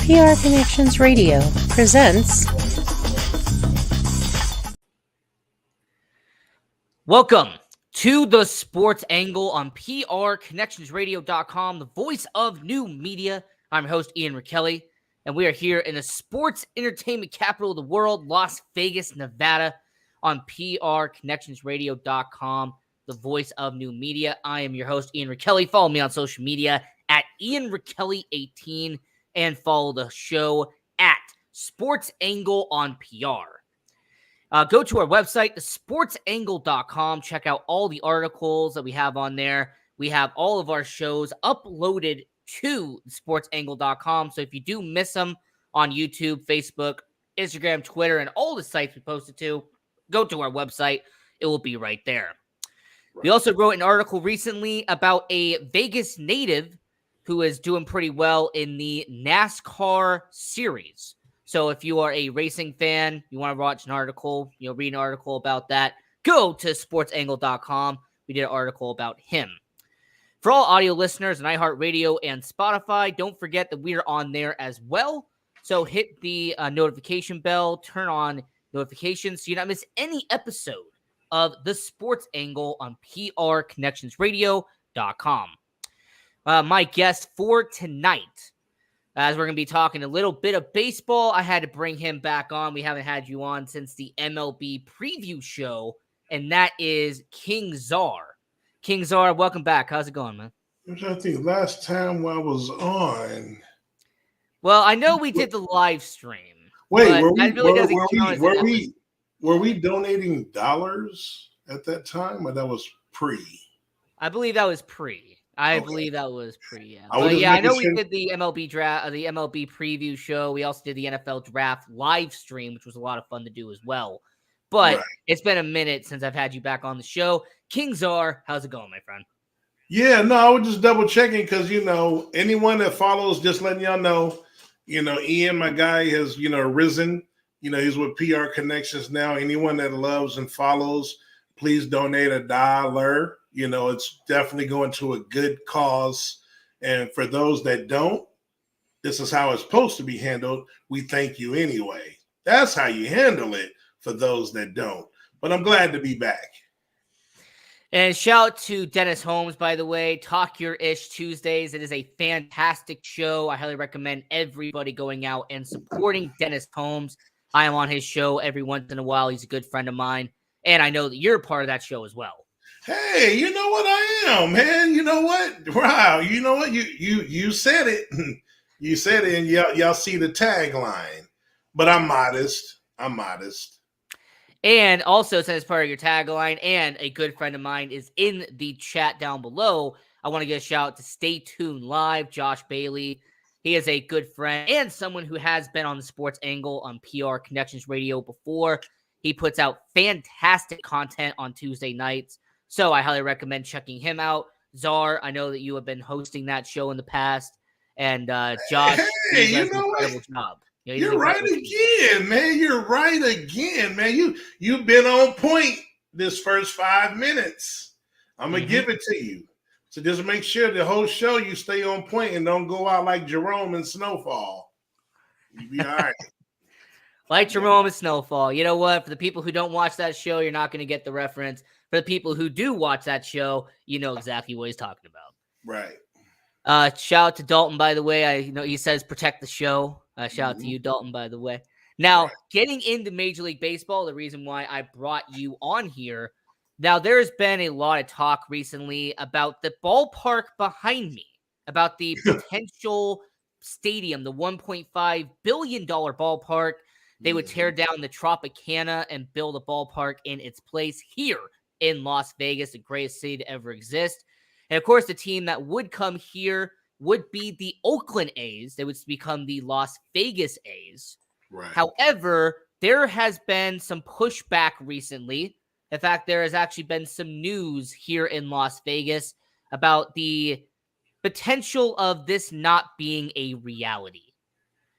PR Connections Radio presents. Welcome to the Sports Angle on PRConnectionsRadio.com, the voice of new media. I'm your host, Ian Rakelli, and we are here in the sports entertainment capital of the world, Las Vegas, Nevada, on PRConnectionsRadio.com, the voice of new media. I am your host, Ian Rakelli. Follow me on social media at Ian Rakelli18 and follow the show at Sports Angle on PR. Go to our website, thesportsangle.com. Check out all the articles that we have on there. We have all of our shows uploaded to thesportsangle.com. So if you do miss them on YouTube, Facebook, Instagram, Twitter, and all the sites we posted to, go to our website. It will be right there. Right. We also wrote an article recently about a Vegas native who is doing pretty well in the NASCAR series. So if you are a racing fan, you want to watch an article, read an article about that, go to sportsangle.com. We did an article about him. For all audio listeners on iHeartRadio and Spotify, don't forget that we are on there as well. So hit the notification bell, turn on notifications so you don't miss any episode of The Sports Angle on PRConnectionsRadio.com. My guest for tonight, as we're going to be talking a little bit of baseball, I had to bring him back on. We haven't had you on since the MLB preview show, and that is King Czar. King Czar, welcome back. How's it going, man? I think last time I was on. Well, I know we did the live stream. Wait, were we donating dollars at that time, or that was pre? I believe that was pre. I believe that was pre. Yeah, I know we did the MLB draft, the MLB preview show. We also did the NFL draft live stream, which was a lot of fun to do as well. But It's been a minute since I've had you back on the show. King Czar, how's it going, my friend? Yeah, no, I was just double checking because anyone that follows, just letting y'all know, Ian, my guy, has risen. He's with PR Connections now. Anyone that loves and follows, please donate $1. It's definitely going to a good cause. And for those that don't, this is how it's supposed to be handled. We thank you anyway. That's how you handle it for those that don't. But I'm glad to be back. And shout out to Dennis Holmes, by the way. Talk Your Ish Tuesdays. It is a fantastic show. I highly recommend everybody going out and supporting Dennis Holmes. I am on his show every once in a while. He's a good friend of mine. And I know that you're a part of that show as well. Hey, you know what I am, man. You know what? Wow. You know what? You said it. You said it, and y'all see the tagline. But I'm modest. And also, since it's part of your tagline, and a good friend of mine is in the chat down below, I want to give a shout out to Stay Tuned Live, Josh Bailey. He is a good friend and someone who has been on the Sports Angle on PR Connections Radio before. He puts out fantastic content on Tuesday nights. So I highly recommend checking him out. Czar, I know that you have been hosting that show in the past. And Josh, he does an incredible job. You're right again, man. You're right again, man. You've been on point this first 5 minutes. I'm going to give it to you. So just make sure the whole show you stay on point and don't go out like Jerome and Snowfall. You'll be all right. Like Jerome and Snowfall. You know what? For the people who don't watch that show, you're not going to get the reference. For the people who do watch that show, you know exactly what he's talking about. Right. Shout out to Dalton, by the way. He says protect the show. Shout out to you, Dalton, by the way. Now, getting into Major League Baseball, the reason why I brought you on here. Now, there's been a lot of talk recently about the ballpark behind me, about the potential stadium, the $1.5 billion ballpark. They would tear down the Tropicana and build a ballpark in its place here in Las Vegas, the greatest city to ever exist. And, of course, the team that would come here would be the Oakland A's. They would become the Las Vegas A's. Right. However, there has been some pushback recently. In fact, there has actually been some news here in Las Vegas about the potential of this not being a reality.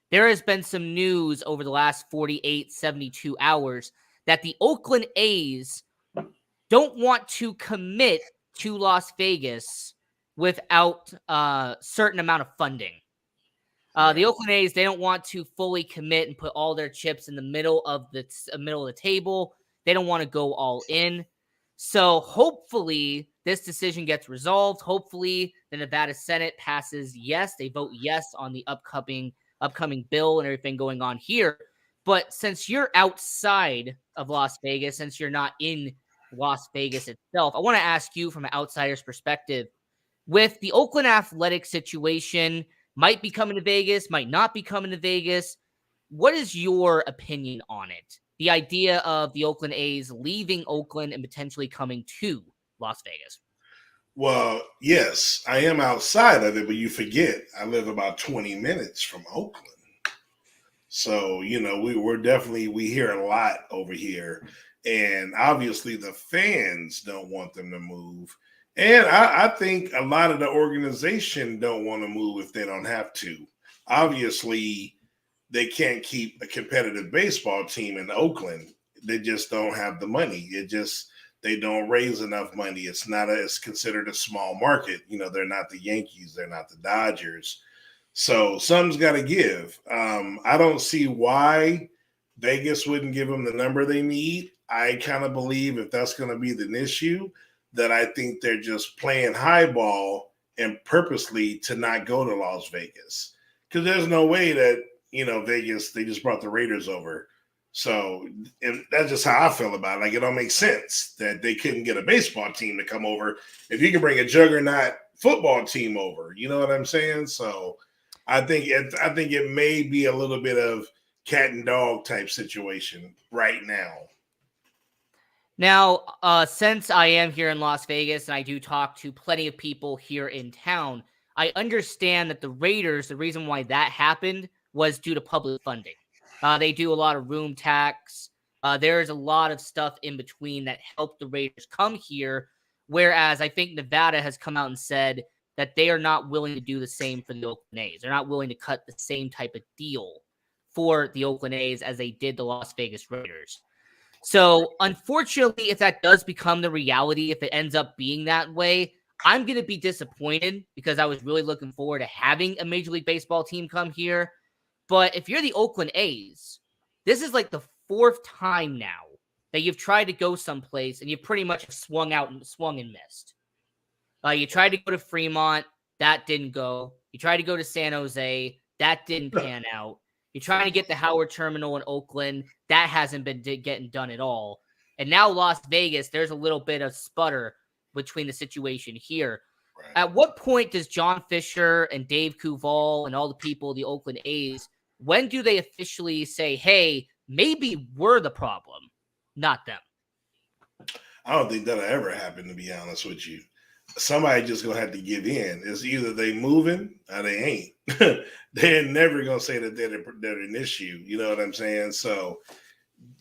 There has been some news over the last 48, 72 hours that the Oakland A's don't want to commit to Las Vegas without a certain amount of funding. The Oakland A's, they don't want to fully commit and put all their chips in the middle of the table. They don't want to go all in. So hopefully this decision gets resolved. Hopefully the Nevada Senate passes yes. They vote yes on the upcoming bill and everything going on here. But since you're outside of Las Vegas, since you're not in Las Vegas itself, I want to ask you from an outsider's perspective, with the Oakland Athletics situation, might be coming to Vegas, might not be coming to Vegas. What is your opinion on it? The idea of the Oakland A's leaving Oakland and potentially coming to Las Vegas. Well, yes, I am outside of it, but you forget I live about 20 minutes from Oakland. So, we hear a lot over here. And obviously the fans don't want them to move. And I think a lot of the organization don't want to move if they don't have to. Obviously, they can't keep a competitive baseball team in Oakland. They just don't have the money. They don't raise enough money. It's considered a small market. They're not the Yankees. They're not the Dodgers. So something's got to give. I don't see why Vegas wouldn't give them the number they need. I kind of believe if that's going to be the issue, that I think they're just playing highball and purposely to not go to Las Vegas. Because there's no way that, Vegas, they just brought the Raiders over. So and that's just how I feel about it. Like, it don't make sense that they couldn't get a baseball team to come over if you can bring a juggernaut football team over. You know what I'm saying? So I think it may be a little bit of cat and dog type situation right now. Now, since I am here in Las Vegas and I do talk to plenty of people here in town, I understand that the Raiders, the reason why that happened was due to public funding. They do a lot of room tax. There's a lot of stuff in between that helped the Raiders come here, whereas I think Nevada has come out and said that they are not willing to do the same for the Oakland A's. They're not willing to cut the same type of deal for the Oakland A's as they did the Las Vegas Raiders. So, unfortunately, if that does become the reality, if it ends up being that way, I'm going to be disappointed because I was really looking forward to having a Major League Baseball team come here. But if you're the Oakland A's, this is like the fourth time now that you've tried to go someplace and you pretty much swung and missed. You tried to go to Fremont, that didn't go. You tried to go to San Jose, that didn't pan out. You're trying to get the Howard Terminal in Oakland. That hasn't been getting done at all. And now Las Vegas, there's a little bit of sputter between the situation here. Right. At what point does John Fisher and Dave Kuval and all the people, the Oakland A's, when do they officially say, hey, maybe we're the problem, not them? I don't think that'll ever happen, to be honest with you. Somebody just gonna have to give in. It's either they moving or they ain't. They're never gonna say that they're an issue. You know what I'm saying? So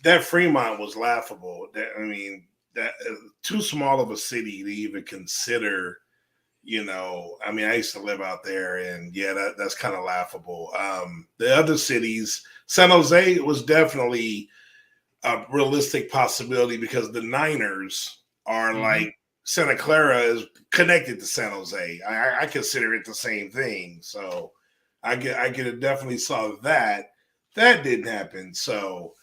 that Fremont was laughable. That too small of a city to even consider. I used to live out there, and that's kind of laughable. The other cities, San Jose was definitely a realistic possibility because the Niners are like. Santa Clara is connected to San Jose. I consider it the same thing. So I could definitely saw that. That didn't happen. So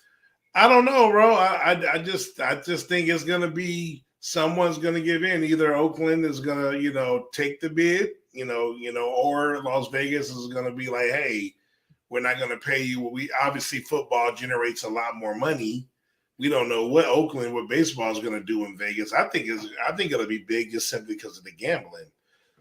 I don't know, bro. I just think it's gonna be someone's gonna give in. Either Oakland is gonna, take the bid, or Las Vegas is gonna be like, hey, we're not gonna pay you. We obviously football generates a lot more money. We don't know what baseball is going to do in Vegas. I think it'll be big just simply because of the gambling.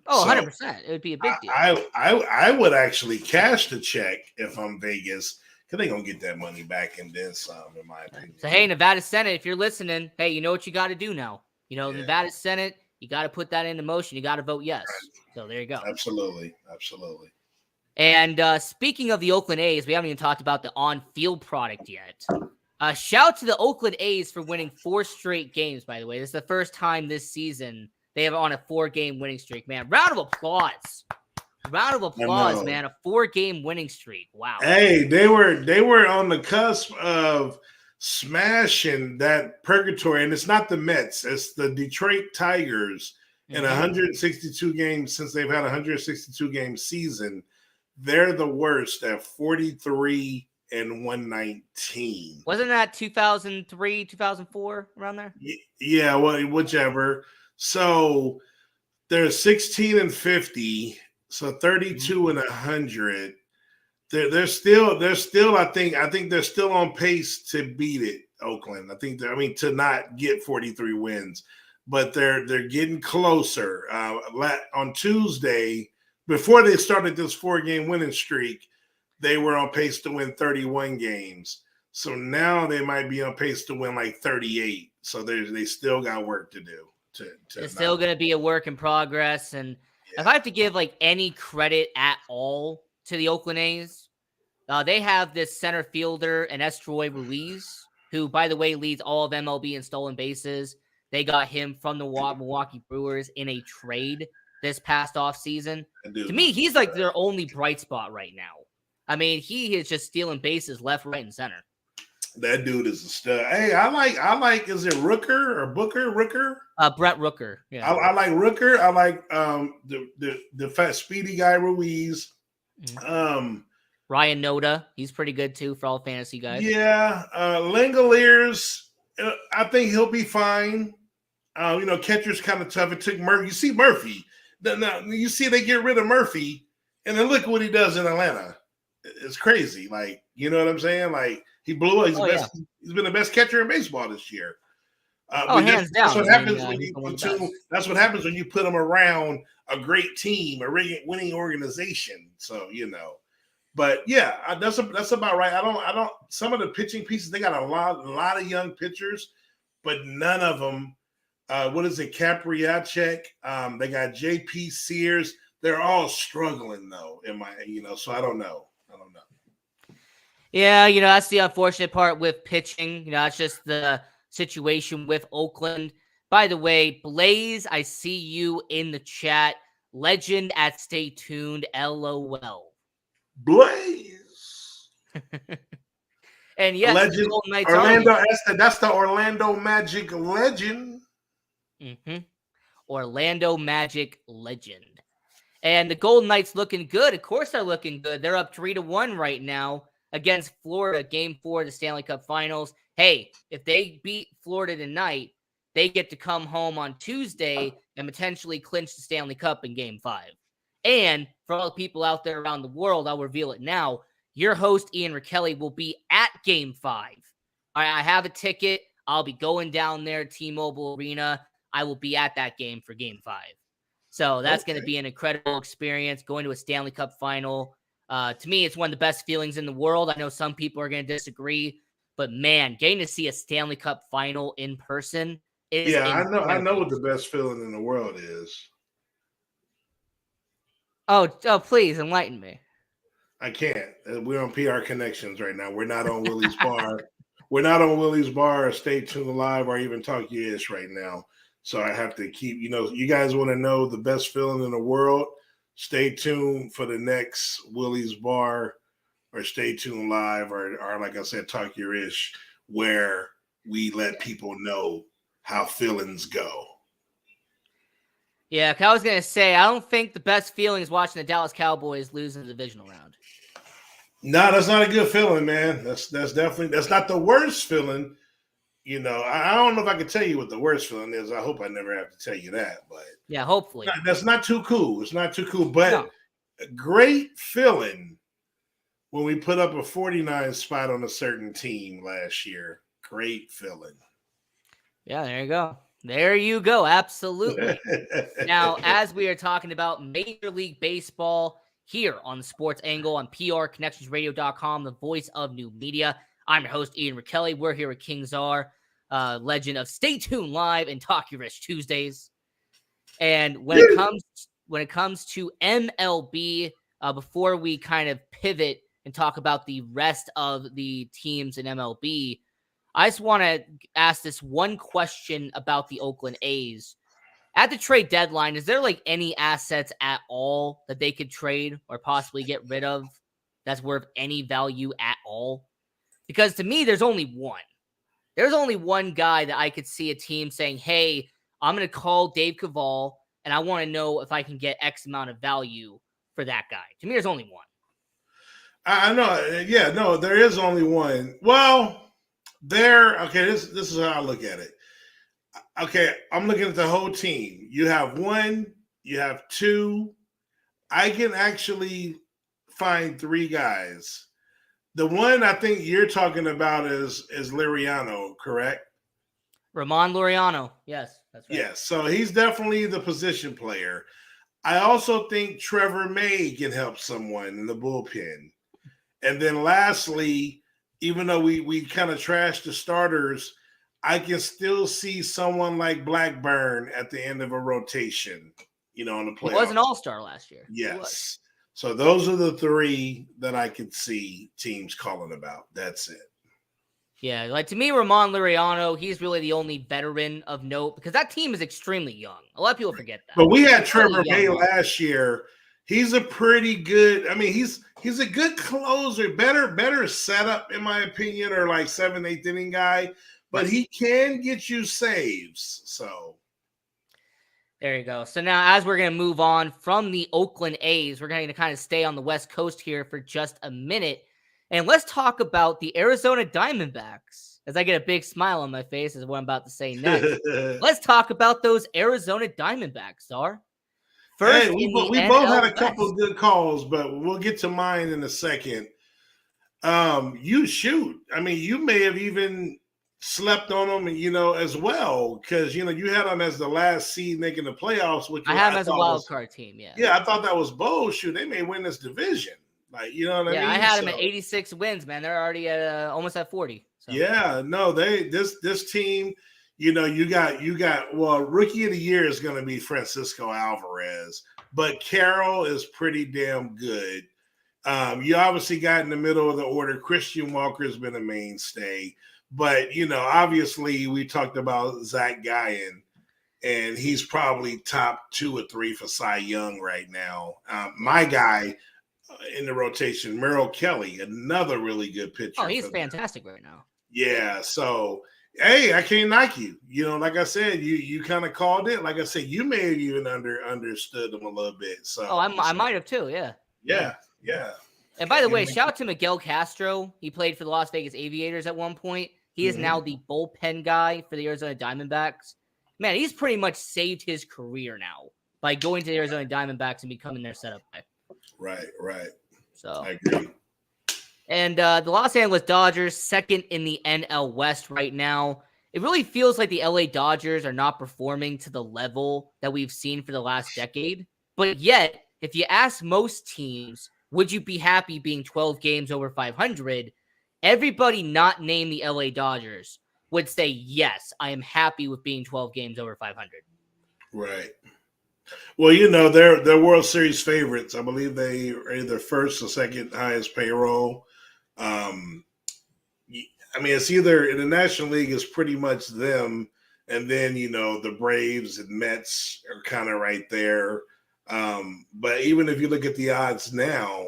Oh, so 100%. It would be a big deal. I would actually cash the check if I'm Vegas because they're going to get that money back and then some, in my opinion. So, hey, Nevada Senate, if you're listening, hey, you know what you got to do now. Nevada Senate, you got to put that into motion. You got to vote yes. Right. So there you go. Absolutely. And speaking of the Oakland A's, we haven't even talked about the on-field product yet. Shout out to the Oakland A's for winning 4 straight games, by the way. This is the first time this season they have on a 4-game winning streak, man. Round of applause, man. A 4-game winning streak. Wow. Hey, they were on the cusp of smashing that purgatory, and it's not the Mets. It's the Detroit Tigers in 162 games since they've had a 162-game season. They're the worst at 43 and 119. Wasn't that 2003, 2004 around there? Yeah, well, whichever. So they're 16 and 50, so 32 and 100. They're still I think they're still on pace to beat it, Oakland. To not get 43 wins, but they're getting closer. On Tuesday, before they started this 4-game winning streak, they were on pace to win 31 games. So now they might be on pace to win like 38. So they still got work to do. It's still going to be a work in progress. And if I have to give like any credit at all to the Oakland A's, they have this center fielder, and Estroy Ruiz, who, by the way, leads all of MLB in stolen bases. They got him from the Milwaukee Brewers in a trade this past offseason. To me, he's like their only bright spot right now. I mean, he is just stealing bases left, right, and center. That dude is a stud. Hey, I like. Is it Rooker or Booker? Rooker. Brett Rooker. Yeah, I like Rooker. I like the fat speedy guy Ruiz. Mm-hmm. Ryan Noda, he's pretty good too for all fantasy guys. Yeah, Langoliers, I think he'll be fine. Catcher's kind of tough. It took Murphy. You see Murphy. Now you see they get rid of Murphy, and then look at what he does in Atlanta. It's crazy. Like, you know what I'm saying? Like, he blew up. He's been the best catcher in baseball this year. Hands down. That's what happens that's what happens when you put them around a great team, a winning organization. So, But yeah, that's about right. I don't. Some of the pitching pieces, they got a lot of young pitchers, but none of them. What is it, Kapriacek? They got J.P. Sears. They're all struggling though. So I don't know. Yeah, that's the unfortunate part with pitching. It's just the situation with Oakland. By the way, Blaze, I see you in the chat. Legend at Stay Tuned. LOL. Blaze. And yes, legend. Orlando. That's the Orlando Magic legend. Mm-hmm. Orlando Magic legend. And the Golden Knights looking good. Of course they're looking good. They're up 3-1 right now against Florida, Game 4 of the Stanley Cup Finals. Hey, if they beat Florida tonight, they get to come home on Tuesday and potentially clinch the Stanley Cup in Game 5. And for all the people out there around the world, I'll reveal it now. Your host, Ian Rakelli, will be at Game 5. I have a ticket. I'll be going down there, T-Mobile Arena. I will be at that game for Game 5. So that's going to be an incredible experience, going to a Stanley Cup final. To me, it's one of the best feelings in the world. I know some people are going to disagree, but man, getting to see a Stanley Cup final in person is incredible. I know what the best feeling in the world is. Oh, please enlighten me. I can't. We're on PR Connections right now. We're not on Willie's Bar. We're not on Willie's Bar or Stay Tuned Live or even Talk Your Ish right now. So I have to keep, you guys want to know the best feeling in the world. Stay tuned for the next Willie's Bar or Stay Tuned Live or like I said, Talk Your Ish, where we let people know how feelings go. Yeah, I was going to say, I don't think the best feeling is watching the Dallas Cowboys lose in the divisional round. No, that's not a good feeling, man. That's definitely, that's not the worst feeling. I don't know if I can tell you what the worst feeling is. I hope I never have to tell you that, but yeah, hopefully. That's not too cool. It's not too cool, but a great feeling when we put up a 49 spot on a certain team last year. Great feeling. Yeah, there you go. There you go. Absolutely. Now, as we are talking about Major League Baseball here on the Sports Angle on PRConnectionsRadio.com, the voice of new media, I'm your host, Ian Rakelli. We're here with King Czar, legend of Stay Tuned Live and Talk Your Ish Tuesdays. And when it comes to MLB, before we kind of pivot and talk about the rest of the teams in MLB, I just want to ask this one question about the Oakland A's. At the trade deadline, is there like any assets at all that they could trade or possibly get rid of that's worth any value at all? Because to me, there's only one. There's only one guy that I could see a team saying, hey, I'm going to call Dave Cavall, and I want to know if I can get X amount of value for that guy. To me, there's only one. I know. Yeah, no, there is only one. Well, okay, this is how I look at it. Okay, I'm looking at the whole team. You have one, you have two. I can actually find three guys. The one I think you're talking about is Liriano, correct? Ramon Laureano. Yes, that's right. Yes, so he's definitely the position player. I also think Trevor May can help someone in the bullpen. And then lastly, even though we kind of trashed the starters, I can still see someone like Blackburn at the end of a rotation, in the playoffs. He was an all-star last year. Yes. So those are the three that I could see teams calling about. That's it. Yeah, like to me, Ramon Laureano, he's really the only veteran of note because that team is extremely young. A lot of people forget that. But we had Trevor May last year. He's a pretty good. I mean, he's a good closer, better setup in my opinion, or like 7th, 8th inning guy. But he can get you saves. So there you go. So now, as we're going to move on from the Oakland A's, we're going to kind of stay on the West Coast here for just a minute. And let's talk about the Arizona Diamondbacks. As I get a big smile on my face is what I'm about to say next. Let's talk about those Arizona Diamondbacks, Czar. First, we both had a couple of good calls, but we'll get to mine in a second. I mean, you may have even slept on them, as well, because you had them as the last seed making the playoffs. Which I have them as a wild card team. Yeah, I thought that was bold. Shoot, they may win this division. Like, you know what I mean? Yeah, I had them at 86 wins, man. They're already at almost at 40. So. Yeah, no, this team, you got rookie of the year is going to be Francisco Alvarez, but Carroll is pretty damn good. You obviously got in the middle of the order. Christian Walker has been a mainstay, but obviously we talked about Zach Gallen, and he's probably top 2 or 3 for Cy Young right now. My guy in the rotation, Merrill Kelly, another really good pitcher. Oh, he's fantastic right now. Yeah, so hey, I can't knock you. Like I said, you kind of called it. Like I said, you may have even understood them a little bit. So I might have too. Yeah. And by the way, shout out to Miguel Castro. He played for the Las Vegas Aviators at one point. He is now the bullpen guy for the Arizona Diamondbacks. Man, he's pretty much saved his career now by going to the Arizona Diamondbacks and becoming their setup guy. Right. So I agree. And the Los Angeles Dodgers, second in the NL West right now. It really feels like the LA Dodgers are not performing to the level that we've seen for the last decade. But yet, if you ask most teams, would you be happy being 12 games over 500? Everybody not named the LA Dodgers would say, yes, I am happy with being 12 games over 500. Right. Well, they're World Series favorites. I believe they are either first or second highest payroll. I mean, it's either in the National League is pretty much them, and then the Braves and Mets are kind of right there. But even if you look at the odds now,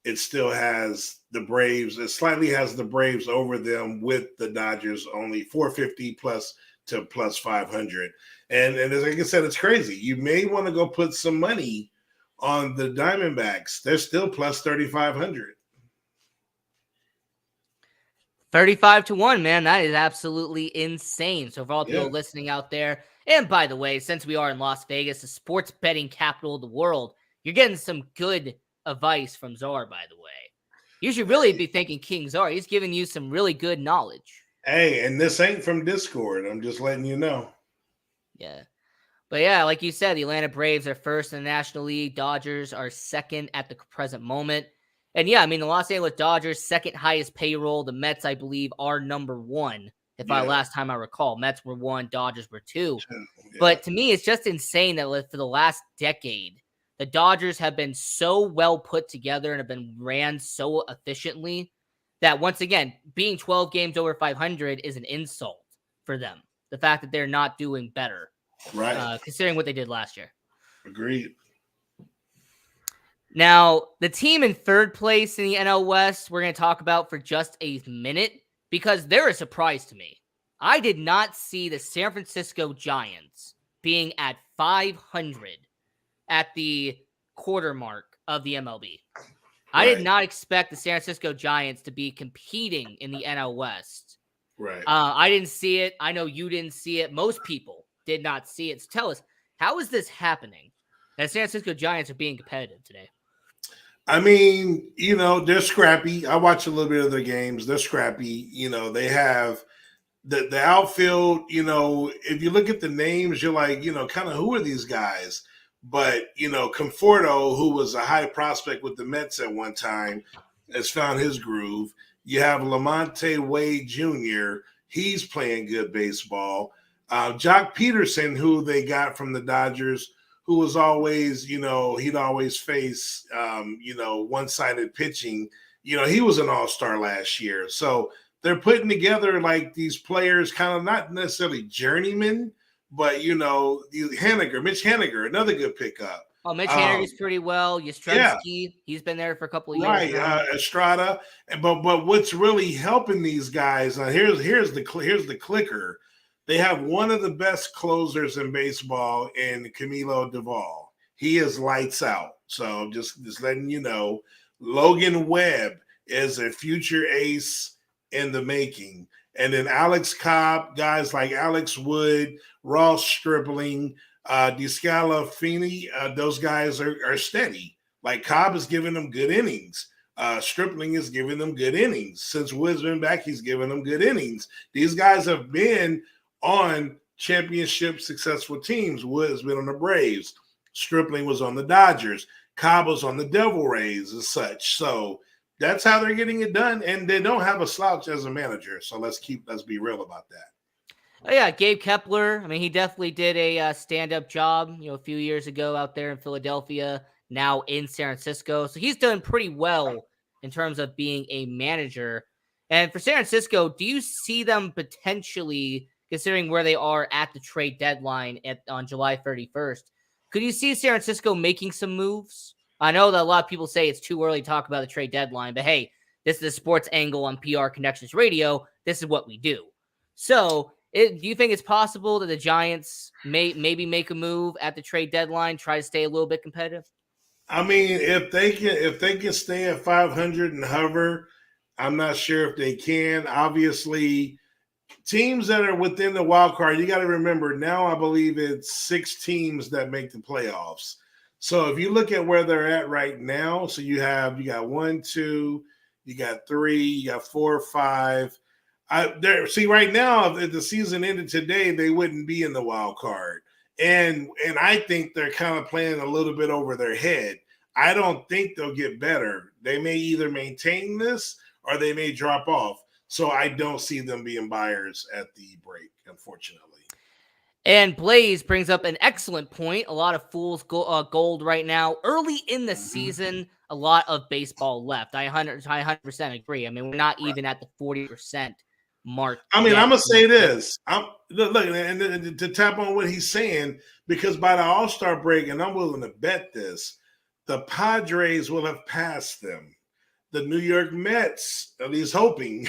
it still has the Braves. It slightly has the Braves over them, with the Dodgers only 450 plus to plus 500. And as like I said, it's crazy. You may want to go put some money on the Diamondbacks. They're still plus 3,500. 35-1, man. That is absolutely insane. So for all people listening out there, and by the way, since we are in Las Vegas, the sports betting capital of the world, you're getting some good advice from Czar, by the way. You should really be thanking King Czar. He's giving you some really good knowledge. Hey, and this ain't from Discord. I'm just letting you know. Yeah. But yeah, like you said, the Atlanta Braves are first in the National League. Dodgers are second at the present moment. And yeah, I mean, the Los Angeles Dodgers, second highest payroll. The Mets, I believe, are number 1. Last time I recall, Mets were 1, Dodgers were 2. Yeah. But to me, it's just insane that for the last decade, the Dodgers have been so well put together and have been ran so efficiently that once again, being 12 games over 500 is an insult for them. The fact that they're not doing better, right? Considering what they did last year. Agreed. Now, the team in third place in the NL West, we're going to talk about for just a minute because they're a surprise to me. I did not see the San Francisco Giants being at 500 at the quarter mark of the MLB. I did not expect the San Francisco Giants to be competing in the NL West. Right. I didn't see it. I know you didn't see it. Most people did not see it. So tell us, how is this happening that San Francisco Giants are being competitive today? I mean, they're scrappy. I watch a little bit of their games. They're scrappy. They have the outfield. If you look at the names, you're like, kind of who are these guys? But, Conforto, who was a high prospect with the Mets at one time, has found his groove. You have Lamonte Wade Jr. He's playing good baseball. Jock Peterson, who they got from the Dodgers, who was always, he'd always face, one-sided pitching. He was an all-star last year. So they're putting together like these players, kind of not necessarily journeymen, but, Mitch Haniger, another good pickup. Oh, Mitch Haniger's pretty well. Yastrzemski, he's been there for a couple of years. Right, Estrada. But what's really helping these guys, here's the clicker. They have one of the best closers in baseball in Camilo Duvall. He is lights out. So just letting you know, Logan Webb is a future ace in the making. And then Alex Cobb, guys like Alex Wood, Ross Stripling, DeScalafini, those guys are steady. Like Cobb is giving them good innings. Stripling is giving them good innings. Since Wood's been back, he's giving them good innings. These guys have been on championship successful teams. Wood has been on the Braves. Stripling was on the Dodgers. Cobb was on the Devil Rays and such. So that's how they're getting it done. And they don't have a slouch as a manager. So let's be real about that. Oh, yeah, Gabe Kepler. I mean, he definitely did a stand-up job, a few years ago out there in Philadelphia, now in San Francisco. So he's done pretty well in terms of being a manager. And for San Francisco, do you see them potentially, considering where they are at the trade deadline on July 31st, could you see San Francisco making some moves? I know that a lot of people say it's too early to talk about the trade deadline, but hey, this is the sports angle on PR Connections Radio. This is what we do. So do you think it's possible that the Giants maybe make a move at the trade deadline, try to stay a little bit competitive? I mean, if they can stay at 500 and hover, I'm not sure if they can. Obviously, teams that are within the wild card, you got to remember now, I believe it's 6 teams that make the playoffs. So if you look at where they're at right now, so you got 1, 2, you got 3, you got 4, 5. Right now, if the season ended today, they wouldn't be in the wild card. And I think they're kind of playing a little bit over their head. I don't think they'll get better. They may either maintain this or they may drop off. So I don't see them being buyers at the break, unfortunately. And Blaze brings up an excellent point. A lot of fool's gold right now. Early in the season, a lot of baseball left. I 100% agree. I mean, we're not even at the 40% mark. I mean, I'm going to say this. Look, and to tap on what he's saying, because by the All-Star break, and I'm willing to bet this, the Padres will have passed them. The New York Mets, at least hoping,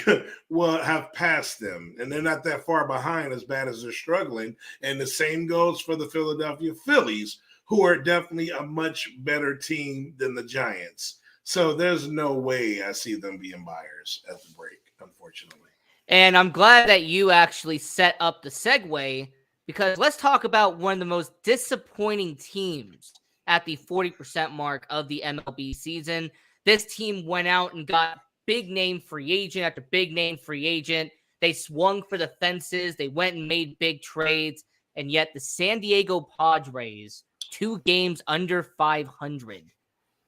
will have passed them. And they're not that far behind as bad as they're struggling. And the same goes for the Philadelphia Phillies, who are definitely a much better team than the Giants. So there's no way I see them being buyers at the break, unfortunately. And I'm glad that you actually set up the segue, because let's talk about one of the most disappointing teams at the 40% mark of the MLB season. This team went out and got big name free agent after big name free agent. They swung for the fences. They went and made big trades. And yet the San Diego Padres, 2 games under 500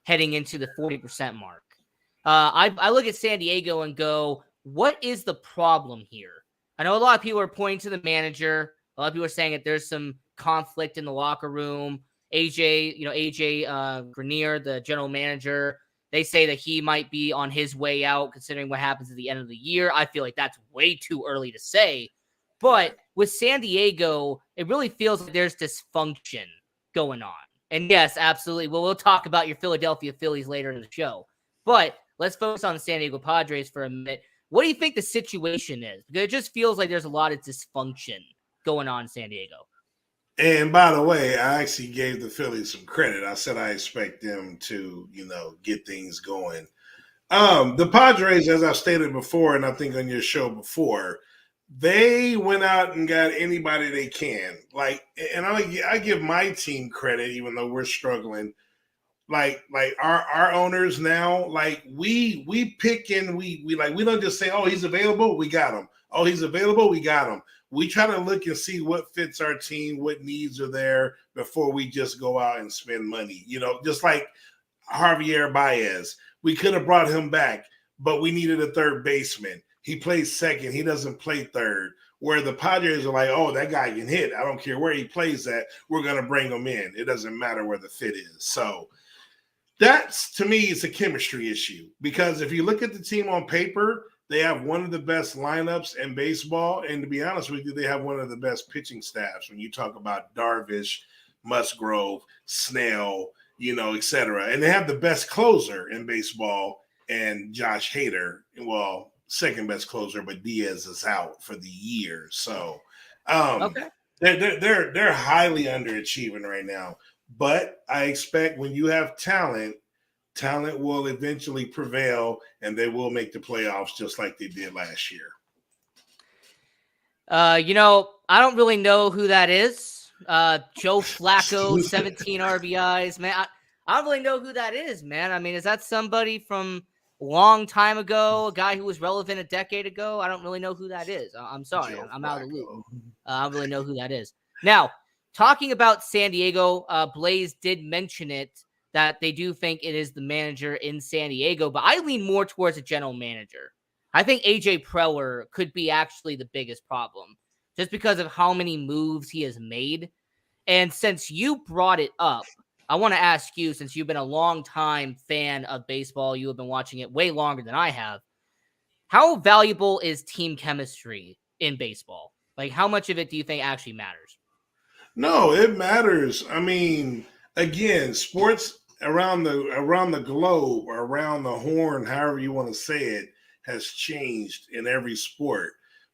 heading into the 40% mark. I look at San Diego and go, what is the problem here? I know a lot of people are pointing to the manager. A lot of people are saying that there's some conflict in the locker room. AJ Grenier, the general manager, they say that he might be on his way out considering what happens at the end of the year. I feel like that's way too early to say. But with San Diego, it really feels like there's dysfunction going on. And yes, absolutely. Well, we'll talk about your Philadelphia Phillies later in the show. But let's focus on the San Diego Padres for a minute. What do you think the situation is? Because it just feels like there's a lot of dysfunction going on in San Diego. And by the way, I actually gave the Phillies some credit. I said I expect them to, get things going. The Padres, as I've stated before, and I think on your show before, they went out and got anybody they can. And I give my team credit, even though we're struggling. Like our owners now, like we pick and we don't just say, oh, he's available, we got him. Oh, he's available, we got him. We try to look and see what fits our team, what needs are there before we just go out and spend money. Just like Javier Baez, we could have brought him back, but we needed a third baseman. He plays second, he doesn't play third. Where the Padres are like, oh, that guy can hit. I don't care where he plays at. We're going to bring him in. It doesn't matter where the fit is. So that's, to me, it's a chemistry issue, because if you look at the team on paper, they have one of the best lineups in baseball. And to be honest with you, they have one of the best pitching staffs. When you talk about Darvish, Musgrove, Snell, et cetera. And they have the best closer in baseball, and Josh Hader. Well, second best closer, but Diaz is out for the year. So Okay. they're highly underachieving right now. But I expect when you have talent will eventually prevail, and they will make the playoffs just like they did last year. I don't really know who that is. Joe Flacco, 17 RBIs, man. I don't really know who that is, man. I mean, is that somebody from a long time ago, a guy who was relevant a decade ago? I don't really know who that is. I'm sorry. I'm out of the loop. I don't really know who that is. Now, talking about San Diego, Blaze did mention it, that they do think it is the manager in San Diego, but I lean more towards a general manager. I think AJ Preller could be actually the biggest problem, just because of how many moves he has made. And since you brought it up, I want to ask you, since you've been a long time fan of baseball, you have been watching it way longer than I have, how valuable is team chemistry in baseball? Like, how much of it do you think actually matters? No, it matters. I mean, again, sports around the globe, or around the horn, however you want to say it, has changed in every sport.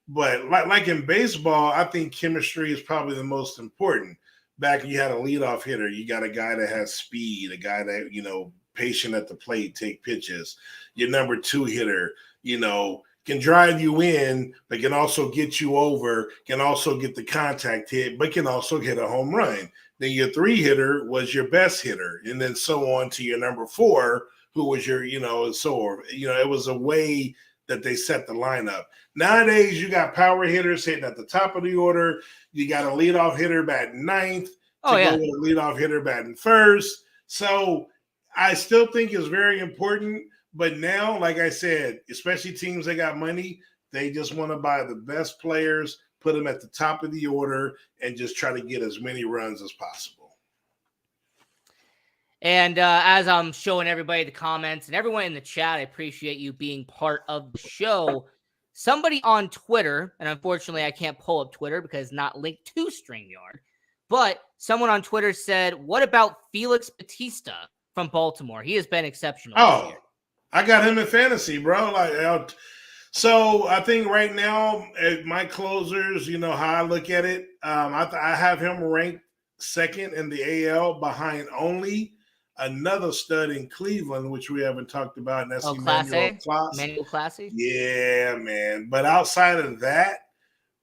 But like in baseball, I think chemistry is probably the most important. Back when you had a leadoff hitter, you got a guy that has speed, a guy that, patient at the plate, take pitches. Your number two hitter, can drive you in, but can also get you over, can also get the contact hit, but can also hit a home run. Then your three hitter was your best hitter, and then so on to your number four, who was your, it was a way that they set the lineup. Nowadays, you got power hitters hitting at the top of the order. You got a leadoff hitter batting ninth. Go with a leadoff hitter batting first. So I still think it's very important. But now, like I said, especially teams that got money, they just want to buy the best players, put them at the top of the order, and just try to get as many runs as possible. And as I'm showing everybody the comments and everyone in the chat, I appreciate you being part of the show. Somebody on Twitter, and unfortunately I can't pull up Twitter because it's not linked to StreamYard, but someone on Twitter said, what about Felix Bautista from Baltimore? He has been exceptional this year. I got him in fantasy, bro. So I think right now, my closers, how I look at it, I have him ranked second in the AL, behind only another stud in Cleveland, which we haven't talked about, and that's Emmanuel Classy. Yeah, man. But outside of that,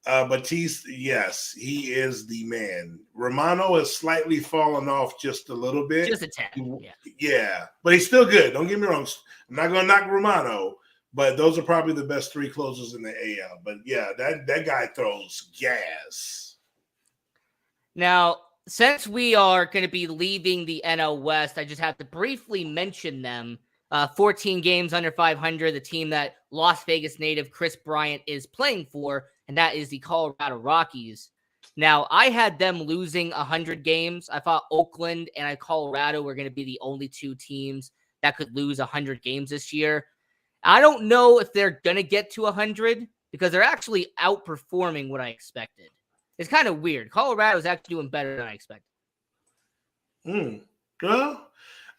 Batiste, yes, he is the man. Romano has slightly fallen off just a little bit. Just a tad. Yeah. But he's still good. Don't get me wrong. I'm not going to knock Romano, but those are probably the best three closers in the AL. But yeah, that guy throws gas. Now, since we are going to be leaving the NL West, I just have to briefly mention them. 14 games under 500, the team that Las Vegas native Chris Bryant is playing for, and that is the Colorado Rockies. Now, I had them losing 100 games. I thought Oakland and Colorado were going to be the only two teams that could lose 100 games this year. I don't know if they're going to get to 100 because they're actually outperforming what I expected. It's kind of weird. Colorado is actually doing better than I expected. Well,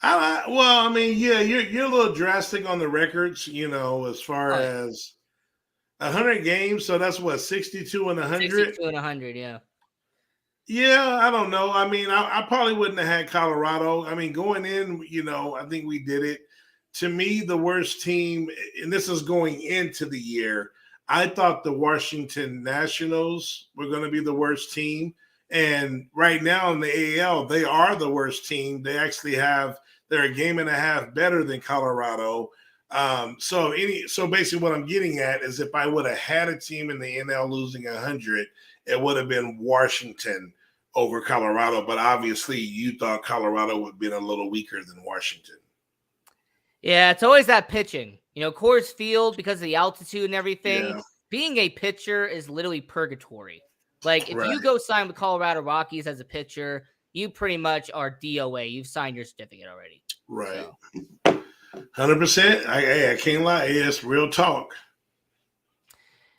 I mean, yeah, you're a little drastic on the records, as far as 100 games. So that's what, 62 and 100? 62 and 100, yeah. Yeah, I don't know. I mean, I probably wouldn't have had Colorado. I mean, going in, I think we did it. To me, the worst team, and this is going into the year, I thought the Washington Nationals were going to be the worst team. And right now in the AL, they are the worst team. They actually they're a game and a half better than Colorado. So basically what I'm getting at is if I would have had a team in the NL losing 100, it would have been Washington over Colorado. But obviously you thought Colorado would have been a little weaker than Washington. Yeah, it's always that pitching. Coors Field, because of the altitude and everything, Yeah. being a pitcher is literally purgatory. Like, if Right. you go sign with Colorado Rockies as a pitcher, you pretty much are DOA. You've signed your certificate already. Right. So. 100%. I can't lie. It's real talk.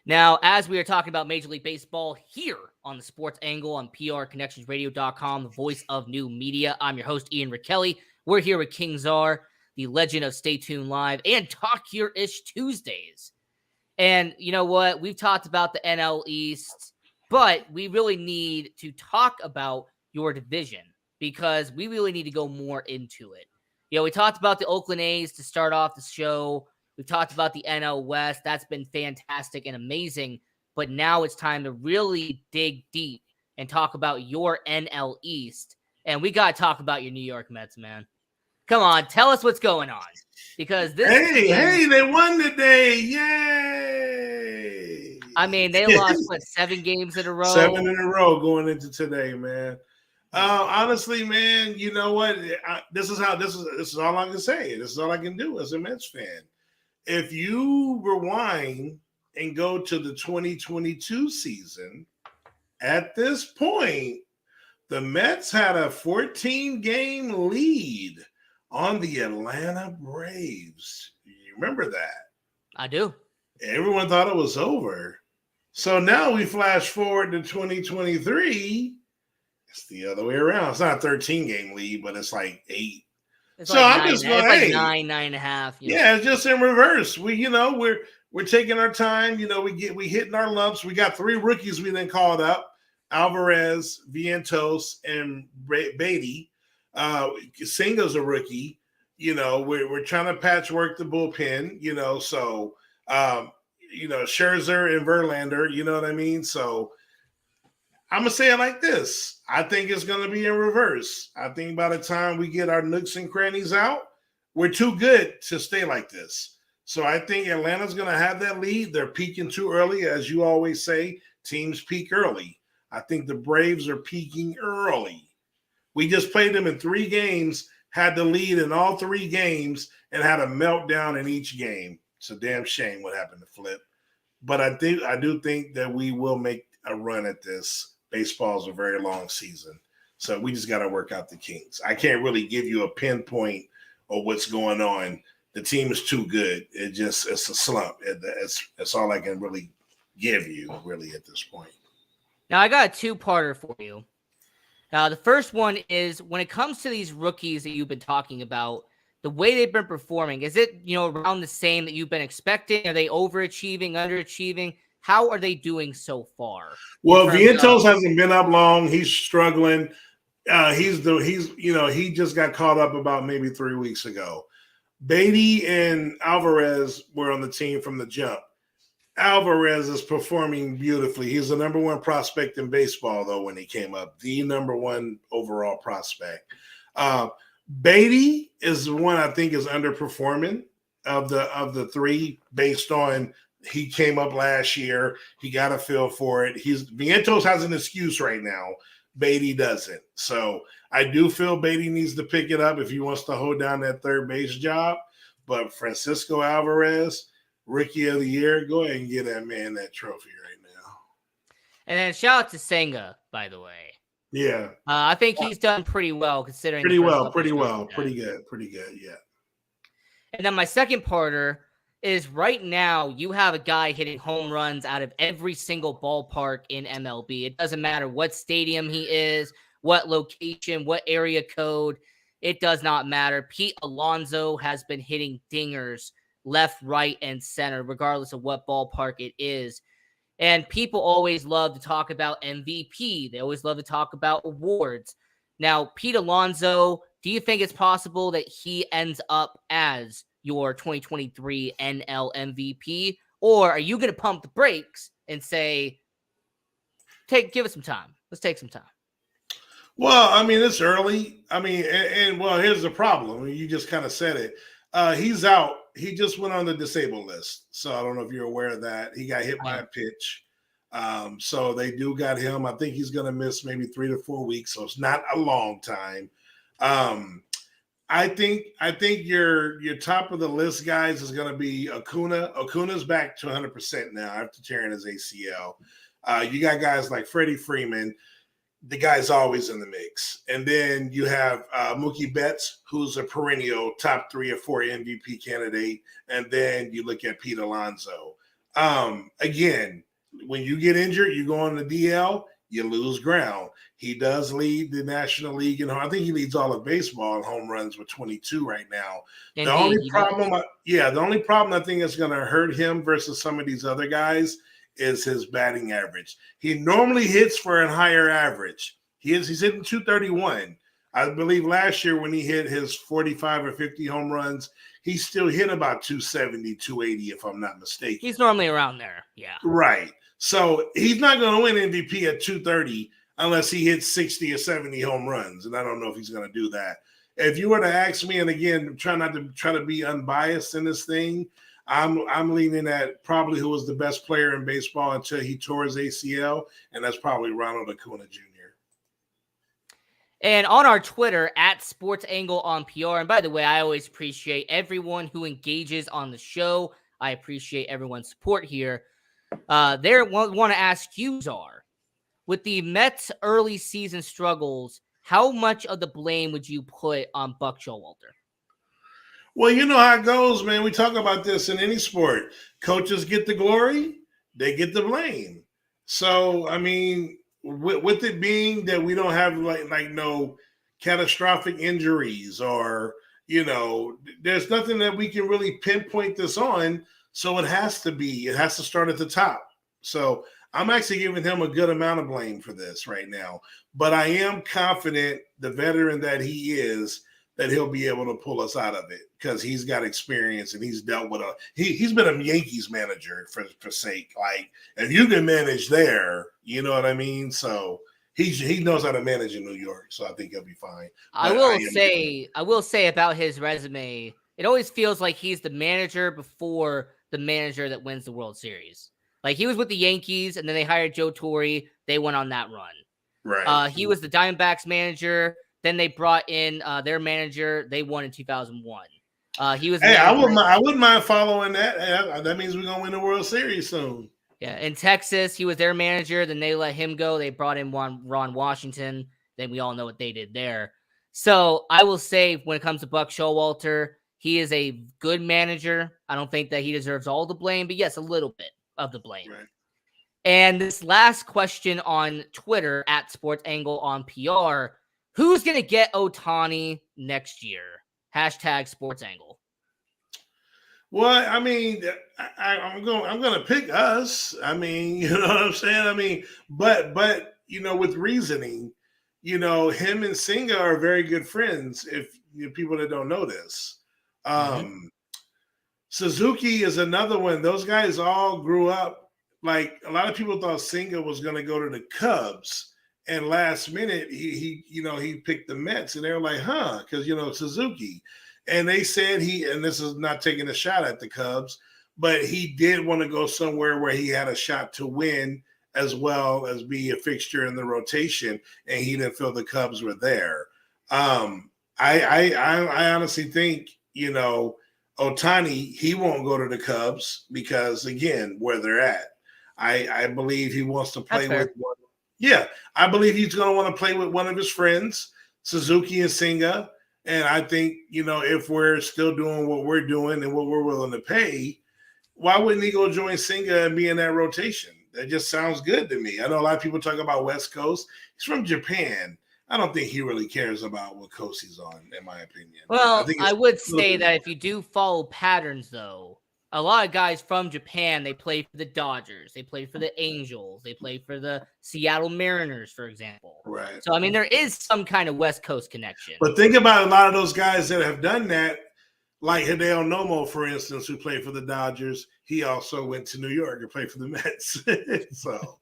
Now, as we are talking about Major League Baseball here on the Sports Angle on PRConnectionsRadio.com, the voice of new media, I'm your host, Ian Rickelli. We're here with King Czar, the legend of Stay Tuned Live and Talk Your-ish Tuesdays. And you know what? We've talked about the NL East, but we really need to talk about your division because we really need to go more into it. We talked about the Oakland A's to start off the show. We've talked about the NL West. That's been fantastic and amazing. But now it's time to really dig deep and talk about your NL East. And we got to talk about your New York Mets, man. Come on, tell us what's going on. Because this Hey, they won today. Yay. I mean, they lost, 7 games in a row? 7 in a row going into today, man. Honestly, man, you know what? This is all I can say. This is all I can do as a Mets fan. If you rewind and go to the 2022 season, at this point, the Mets had a 14-game lead on the Atlanta Braves. You remember that? I do. Everyone thought it was over. So now we flash forward to 2023. It's the other way around. It's not a 13-game lead, but it's like 8. It's so like I'm just going, like 9.5. Yeah, it's just in reverse. We're taking our time. We hitting our lumps. We got 3 rookies we then called up: Alvarez, Vientos, and Beatty. Senga's a rookie. We're trying to patchwork the bullpen. So Scherzer and Verlander. You know what I mean? So I'm gonna say it like this. I think it's gonna be in reverse. I think by the time we get our nooks and crannies out, we're too good to stay like this. So I think Atlanta's gonna have that lead. They're peaking too early, as you always say. Teams peak early. I think the Braves are peaking early. We just played them in 3 games, had the lead in all 3 games, and had a meltdown in each game. It's a damn shame what happened to Flip. But I do think that we will make a run at this. Baseball's a very long season. So we just got to work out the kinks. I can't really give you a pinpoint of what's going on. The team is too good. It's a slump. That's all I can really give you, really, at this point. Now, I got a 2-parter for you. The first one is when it comes to these rookies that you've been talking about, the way they've been performing, is it, around the same that you've been expecting? Are they overachieving, underachieving? How are they doing so far? Well, Vientos hasn't been up long. He's struggling. He just got caught up about maybe 3 weeks ago. Beatty and Alvarez were on the team from the jump. Alvarez is performing beautifully. He's the number 1 prospect in baseball, though, when he came up. The number 1 overall prospect. Beatty is the one I think is underperforming of the 3 based on he came up last year. He got a feel for it. Vientos has an excuse right now. Beatty doesn't. So I do feel Beatty needs to pick it up if he wants to hold down that third base job. But Francisco Alvarez, Rookie of the Year, go ahead and give that man that trophy right now. And then shout out to Senga, by the way. Yeah. I think he's done pretty well considering. Pretty good, yeah. And then my second parter is right now you have a guy hitting home runs out of every single ballpark in MLB. It doesn't matter what stadium he is, what location, what area code. It does not matter. Pete Alonso has been hitting dingers left, right, and center, regardless of what ballpark it is. And people always love to talk about MVP. They always love to talk about awards. Now, Pete Alonso, do you think it's possible that he ends up as your 2023 NL MVP? Or are you going to pump the brakes and say, give us some time. Let's take some time. Well, I mean, it's early. I mean, and well, here's the problem. You just kind of said it. He's out. He just went on the disabled list. So I don't know if you're aware of that. He got hit by a pitch. So they do got him. I think he's going to miss maybe 3 to 4 weeks. So it's not a long time. I think your top of the list guys is going to be Acuna. Acuna's back to 100% now after tearing his ACL. You got guys like Freddie Freeman. The guy's always in the mix. And then you have Mookie Betts, who's a perennial top 3 or 4 MVP candidate. And then you look at Pete Alonso. Again, when you get injured, you go on the DL, you lose ground. He does lead the National League, and I think he leads all of baseball in home runs with 22 right now. Indeed, the only problem I think is going to hurt him versus some of these other guys is his batting average. He normally hits for a higher average. He's hitting 231. I believe last year when he hit his 45 or 50 home runs, he still hit about 270, 280, if I'm not mistaken. He's normally around there. Yeah. Right. So he's not going to win MVP at 230 unless he hits 60 or 70 home runs. And I don't know if he's going to do that. If you were to ask me, and again, try to be unbiased in this thing, I'm leaning at probably who was the best player in baseball until he tore his ACL, and that's probably Ronald Acuna Jr. And on our Twitter, at SportsAngle on PR. And by the way, I always appreciate everyone who engages on the show. I appreciate everyone's support here. They want to ask you, Czar, with the Mets' early season struggles, how much of the blame would you put on Buck Showalter? Well, you know how it goes, man. We talk about this in any sport. Coaches get the glory, they get the blame. So, I mean, with it being that we don't have like no catastrophic injuries or, there's nothing that we can really pinpoint this on. So it has to start at the top. So I'm actually giving him a good amount of blame for this right now. But I am confident, the veteran that he is, that he'll be able to pull us out of it because he's got experience and he's dealt with he's been a Yankees manager for sake. Like, if you can manage there, you know what I mean? So he knows how to manage in New York. So I think he'll be fine. I will say about his resume, it always feels like he's the manager before the manager that wins the World Series. Like, he was with the Yankees and then they hired Joe Torre. They went on that run. Right. He was the Diamondbacks manager. Then they brought in their manager. They won in 2001. He was. Hey, I wouldn't mind following that. That means we're gonna win the World Series soon. Yeah, in Texas, he was their manager. Then they let him go. They brought in Ron Washington. Then we all know what they did there. So I will say, when it comes to Buck Showalter, he is a good manager. I don't think that he deserves all the blame, but yes, a little bit of the blame. Right. And this last question on Twitter, at SportsAngle on PR. Who's going to get Ohtani next year? Hashtag SportsAngle. Well, I mean, I'm going to pick us. I mean, you know what I'm saying? I mean, but with reasoning, him and Senga are very good friends. If people that don't know this, Suzuki is another one. Those guys all grew up. Like, a lot of people thought Senga was going to go to the Cubs. And last minute, he picked the Mets, and they were like, because, Suzuki. And they said and this is not taking a shot at the Cubs, but he did want to go somewhere where he had a shot to win as well as be a fixture in the rotation, and he didn't feel the Cubs were there. I honestly think, Ohtani, he won't go to the Cubs because, again, where they're at. I believe he wants to play with one. Yeah, I believe he's going to want to play with one of his friends, Suzuki and Senga. And I think, if we're still doing what we're doing and what we're willing to pay, why wouldn't he go join Senga and be in that rotation? That just sounds good to me. I know a lot of people talk about West Coast. He's from Japan. I don't think he really cares about what coast he's on, in my opinion. Well, I would say that if you do follow patterns, though, a lot of guys from Japan, they play for the Dodgers, they play for the Angels, they play for the Seattle Mariners, for example. Right. So, I mean, there is some kind of West Coast connection. But think about a lot of those guys that have done that, like Hideo Nomo, for instance, who played for the Dodgers. He also went to New York and played for the Mets. So,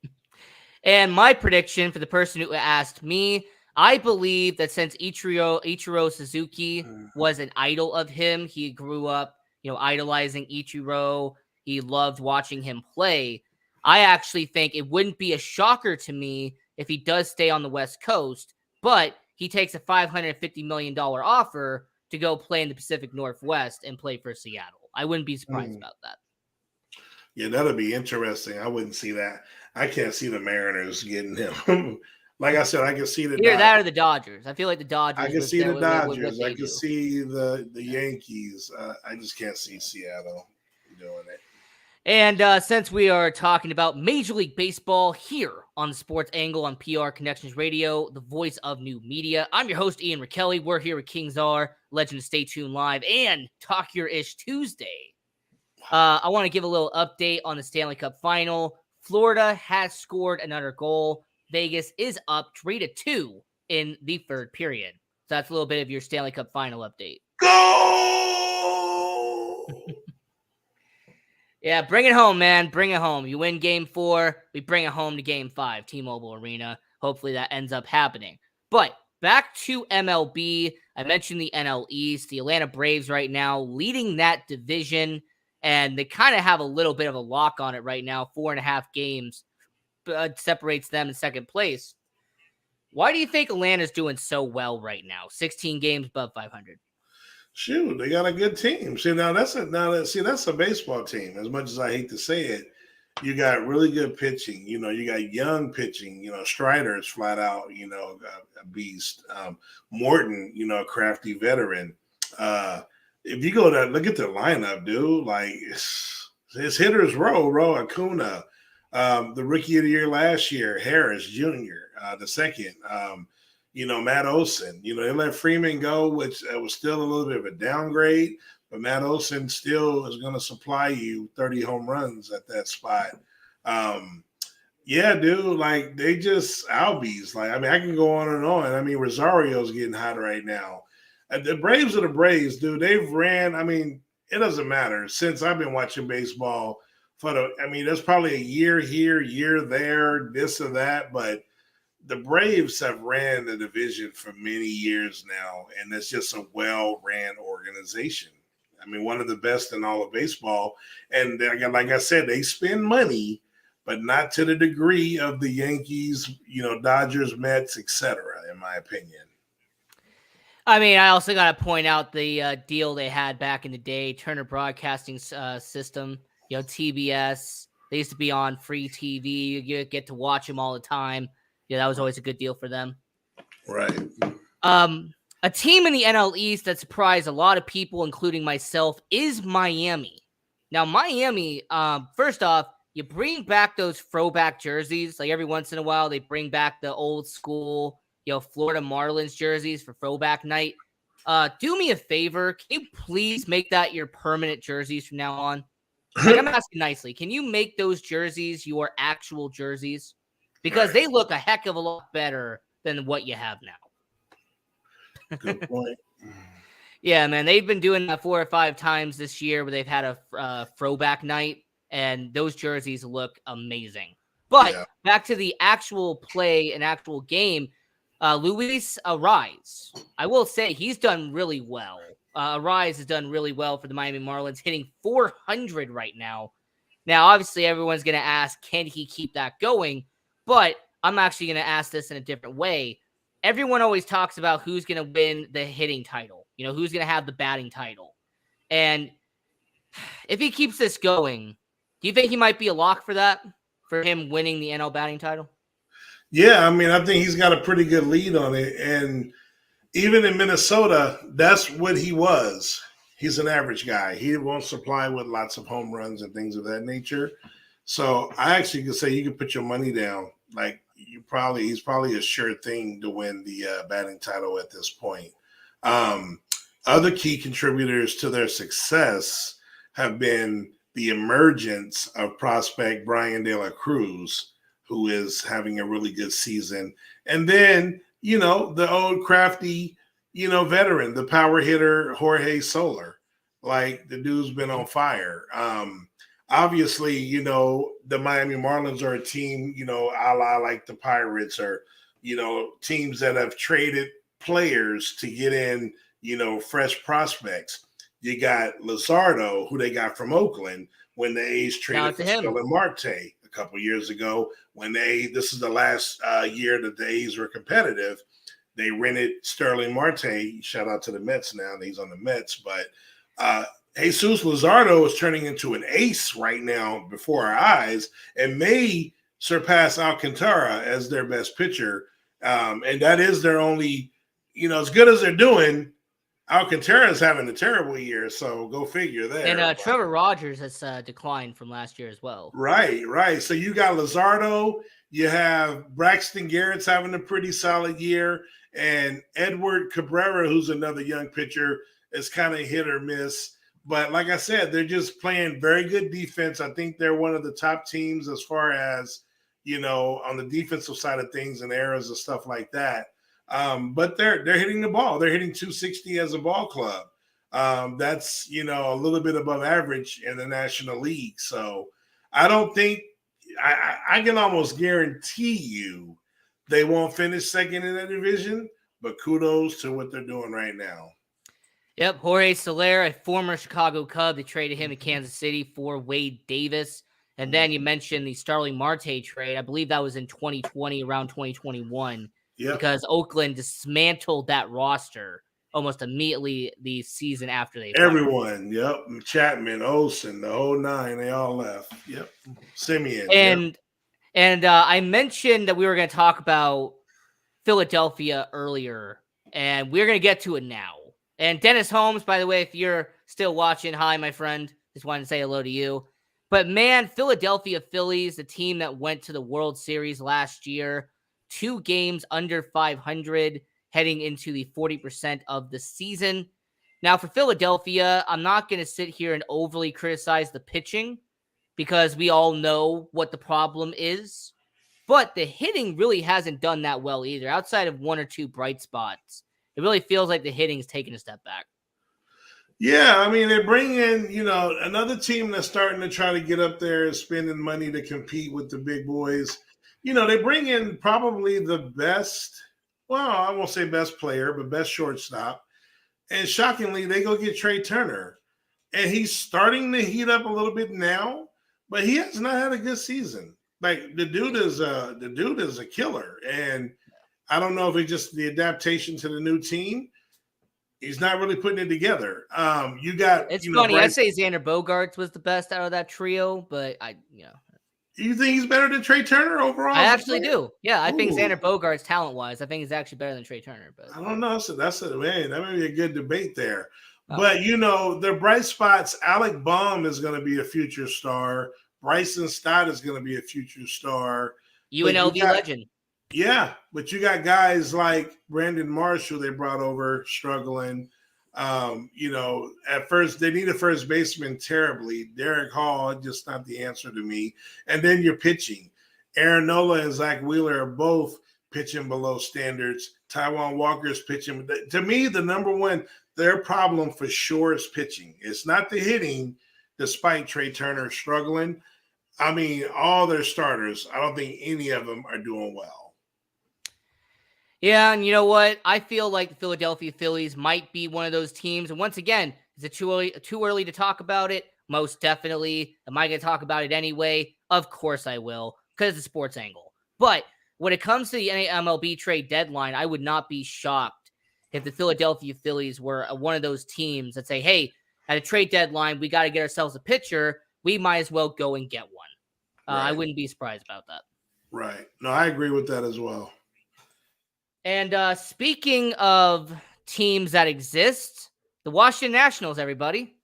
and my prediction for the person who asked me, I believe that since Ichiro Suzuki was an idol of him, he grew up, idolizing Ichiro. He loved watching him play. I actually think it wouldn't be a shocker to me if he does stay on the West Coast, but he takes a $550 million offer to go play in the Pacific Northwest and play for Seattle. I wouldn't be surprised about that. Yeah, that'll be interesting. I wouldn't see that. I can't see the Mariners getting him. Like I said, I can see the Either that or the Dodgers. I feel like the Dodgers. I can see the Dodgers. I can do. see the Yankees. I just can't see Seattle doing it. And since we are talking about Major League Baseball here on the Sports Angle on PR Connections Radio, the voice of new media, I'm your host, Ian Rakelli. We're here with King Czar, Legend of Stay Tuned Live, and Talk Your Ish Tuesday. I want to give a little update on the Stanley Cup Final. Florida has scored another goal. Vegas is up 3-2 in the third period. So that's a little bit of your Stanley Cup Final update. Go! Yeah, bring it home, man. Bring it home. You win Game 4, we bring it home to Game 5, T-Mobile Arena. Hopefully that ends up happening. But back to MLB. I mentioned the NL East. The Atlanta Braves right now leading that division, and they kind of have a little bit of a lock on it right now. 4.5 games separates them in second place. Why do you think Atlanta's doing so well right now? 16 games above 500. Shoot, they got a good team. See, that's a baseball team. As much as I hate to say it, you got really good pitching. You got young pitching. Strider is flat out, a beast. Morton, a crafty veteran. If you go to look at their lineup, dude, like his hitters row Acuna, the rookie of the year last year, Harris Jr., the second. Matt Olson. They let Freeman go, which was still a little bit of a downgrade, but Matt Olson still is going to supply you 30 home runs at that spot. Yeah, dude, like they just Albies. Like, I mean, I can go on and on. I mean, Rosario's getting hot right now. The Braves are the Braves, dude. They've ran, I mean, it doesn't matter. Since I've been watching baseball there's probably a year here, year there, this or that, but the Braves have ran the division for many years now, and it's just a well-ran organization. I mean, one of the best in all of baseball. And like I said, they spend money, but not to the degree of the Yankees, Dodgers, Mets, etc., in my opinion. I mean, I also got to point out the deal they had back in the day, Turner Broadcasting System, TBS. They used to be on free TV. You get to watch them all the time. Yeah, that was always a good deal for them. Right. A team in the NL East that surprised a lot of people, including myself, is Miami. Now, Miami, first off, you bring back those throwback jerseys. Like every once in a while, they bring back the old school, Florida Marlins jerseys for throwback night. Do me a favor. Can you please make that your permanent jerseys from now on? Like, I'm asking nicely. Can you make those jerseys your actual jerseys? Because they look a heck of a lot better than what you have now. Good point. Yeah, man. They've been doing that 4 or 5 times this year where they've had a throwback night, and those jerseys look amazing. But back to the actual play and actual game, Luis Ariz. I will say he's done really well. Ariz has done really well for the Miami Marlins, hitting 400 right now. Now, obviously, everyone's going to ask, can he keep that going? But I'm actually going to ask this in a different way. Everyone always talks about who's going to win the hitting title, who's going to have the batting title. And if he keeps this going, do you think he might be a lock for that, for him winning the NL batting title? Yeah, I mean, I think he's got a pretty good lead on it. And even in Minnesota, that's what he was. He's an average guy. He won't supply with lots of home runs and things of that nature. So I actually could say you could put your money down. Like he's probably a sure thing to win the batting title at this point. Other key contributors to their success have been the emergence of prospect Brian De La Cruz, who is having a really good season. And then, the old crafty, veteran, the power hitter, Jorge Soler. Like, the dude's been on fire. Obviously, the Miami Marlins are a team, a la like the Pirates, or, teams that have traded players to get in, fresh prospects. You got Luzardo, who they got from Oakland when the A's traded for Sterling Marte a couple years ago. This is the last year that the A's were competitive. They rented Sterling Marte. Shout out to the Mets now. He's on the Mets. But Jesus Luzardo is turning into an ace right now before our eyes and may surpass Alcantara as their best pitcher. And that is their only, as good as they're doing, Alcantara's having a terrible year, so go figure there. And Trevor Rogers has declined from last year as well. Right. So you got Luzardo, you have Braxton Garrett's having a pretty solid year, and Edward Cabrera, who's another young pitcher, is kind of hit or miss. But like I said, they're just playing very good defense. I think they're one of the top teams as far as, on the defensive side of things and errors and stuff like that. But they're hitting the ball. They're hitting 260 as a ball club. That's, a little bit above average in the National League. So I don't think I can almost guarantee you they won't finish second in the division, but kudos to what they're doing right now. Yep. Jorge Soler, a former Chicago Cub. They traded him to Kansas City for Wade Davis. And then you mentioned the Starling Marte trade. I believe that was in 2020, around 2021. Yep. Because Oakland dismantled that roster almost immediately the season after they everyone, yep. Chapman, Olsen, the whole nine, they all left. Yep. Simeon. And I mentioned that we were going to talk about Philadelphia earlier, and we're going to get to it now. And Dennis Holmes, by the way, if you're still watching, hi, my friend. Just wanted to say hello to you. But man, Philadelphia Phillies, the team that went to the World Series last year, 2 games under 500 heading into the 40% of the season. Now for Philadelphia, I'm not going to sit here and overly criticize the pitching because we all know what the problem is. But the hitting really hasn't done that well either. Outside of 1 or 2 bright spots, it really feels like the hitting's taken a step back. Yeah, I mean, they bring in, another team that's starting to try to get up there and spending money to compete with the big boys. They bring in probably the best, well, I won't say best player, but best shortstop. And shockingly, they go get Trey Turner. And he's starting to heat up a little bit now, but he has not had a good season. Like, the dude is a killer. And I don't know if it's just the adaptation to the new team. He's not really putting it together. It's funny. I'd say Xander Bogaerts was the best out of that trio, but You think he's better than Trey Turner overall? I actually do. Yeah, I think Xander Bogaerts, talent-wise, I think he's actually better than Trey Turner. But I don't know. So that's man. That may be a good debate there. Oh. But their bright spots. Alec Baum is going to be a future star. Bryson Stott is going to be a future star. UNLV legend. Yeah, but you got guys like Brandon Marshall they brought over struggling. At first they need a first baseman terribly. Derek Hall, just not the answer to me. And then you're pitching. Aaron Nola and Zach Wheeler are both pitching below standards. Taijuan Walker's pitching. To me, the number one, their problem for sure is pitching. It's not the hitting, despite Trey Turner struggling. I mean, all their starters, I don't think any of them are doing well. Yeah, and you know what? I feel like the Philadelphia Phillies might be one of those teams. And once again, is it too early to talk about it? Most definitely. Am I going to talk about it anyway? Of course I will, because it's a sports angle. But when it comes to the MLB trade deadline, I would not be shocked if the Philadelphia Phillies were one of those teams that say, hey, at a trade deadline, we got to get ourselves a pitcher. We might as well go and get one. Right. I wouldn't be surprised about that. Right. No, I agree with that as well. And speaking of teams that exist, the Washington Nationals, everybody.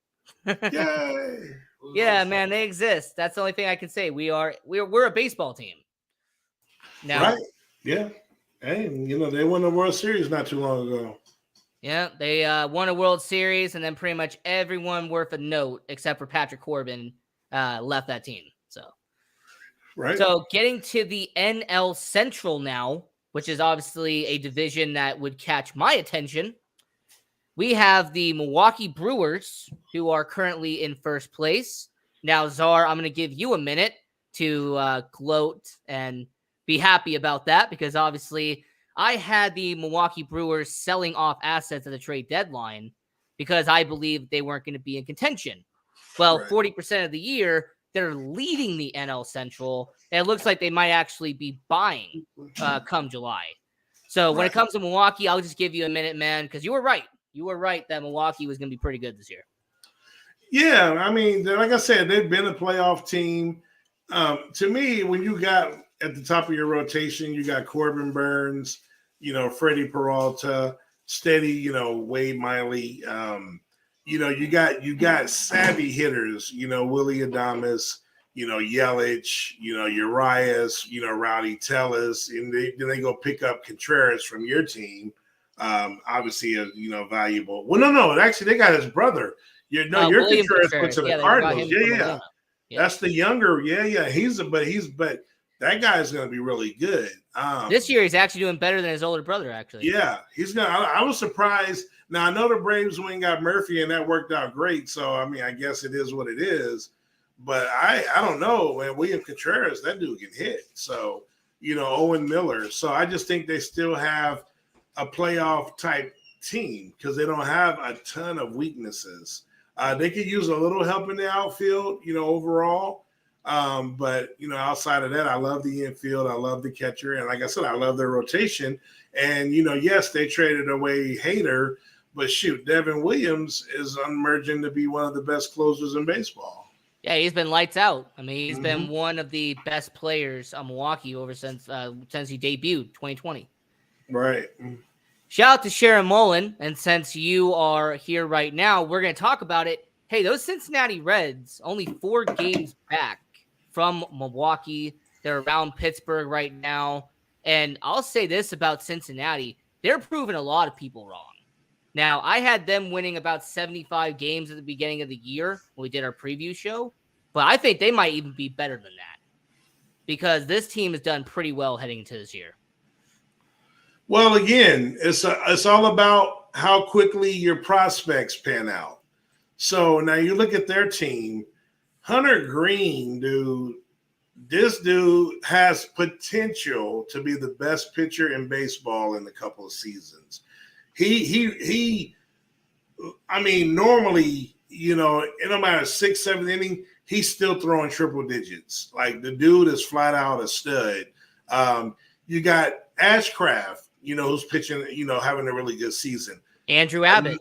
Yay! Yeah, man, they exist. That's the only thing I can say. We're a baseball team. Now, right? Yeah. Hey, they won the World Series not too long ago. Yeah, they won a World Series, and then pretty much everyone worth a note, except for Patrick Corbin, left that team. Right. So getting to the NL Central now, which is obviously a division that would catch my attention. We have the Milwaukee Brewers, who are currently in first place. Now, Czar, I'm going to give you a minute to gloat and be happy about that, because obviously I had the Milwaukee Brewers selling off assets at the trade deadline because I believed they weren't going to be in contention. Well, Right. 40% of the year, they're leading the NL Central, and it looks like they might actually be buying come July. So when it comes to Milwaukee, I'll just give you a minute, man, because you were right. You were right that Milwaukee was going to be pretty good this year. Yeah, I mean, like I said, they've been a playoff team. To me, when you got at the top of your rotation, you got Corbin Burns, Freddie Peralta, steady, Wade Miley. You got savvy hitters, Willie Adames, Yelich, Urias, Rowdy Tellez, and then they go pick up Contreras from your team. Obviously, valuable. Well, no, actually, they got his brother. Your Contreras went to the Cardinals. Yeah. That's the younger. Yeah. But that guy's going to be really good. This year, he's actually doing better than his older brother. Actually, yeah, he's gonna. I was surprised. Now I know the Braves went got Murphy, and that worked out great. So I mean, I guess it is what it is. But I don't know, man. William Contreras, that dude can hit. So Owen Miller. So I just think they still have a playoff type team because they don't have a ton of weaknesses. They could use a little help in the outfield, overall. But outside of that, I love the infield. I love the catcher. And like I said, I love their rotation. And, yes, they traded away Hader, but shoot, Devin Williams is emerging to be one of the best closers in baseball. Yeah, he's been lights out. I mean, he's been one of the best players on Milwaukee since he debuted 2020. Right. Shout out to Sharon Mullen. And since you are here right now, we're going to talk about it. Hey, those Cincinnati Reds, only 4 games back from Milwaukee. They're around Pittsburgh right now. And I'll say this about Cincinnati. They're proving a lot of people wrong. Now, I had them winning about 75 games at the beginning of the year when we did our preview show. But I think they might even be better than that because this team has done pretty well heading into this year. Well, again, it's all about how quickly your prospects pan out. So now you look at their team, Hunter Green, dude, this dude has potential to be the best pitcher in baseball in a couple of seasons. I mean, normally, in no matter 6th, 7th inning, he's still throwing triple digits. Like the dude is flat out a stud. You got Ashcraft, who's pitching, having a really good season. Andrew Abbott.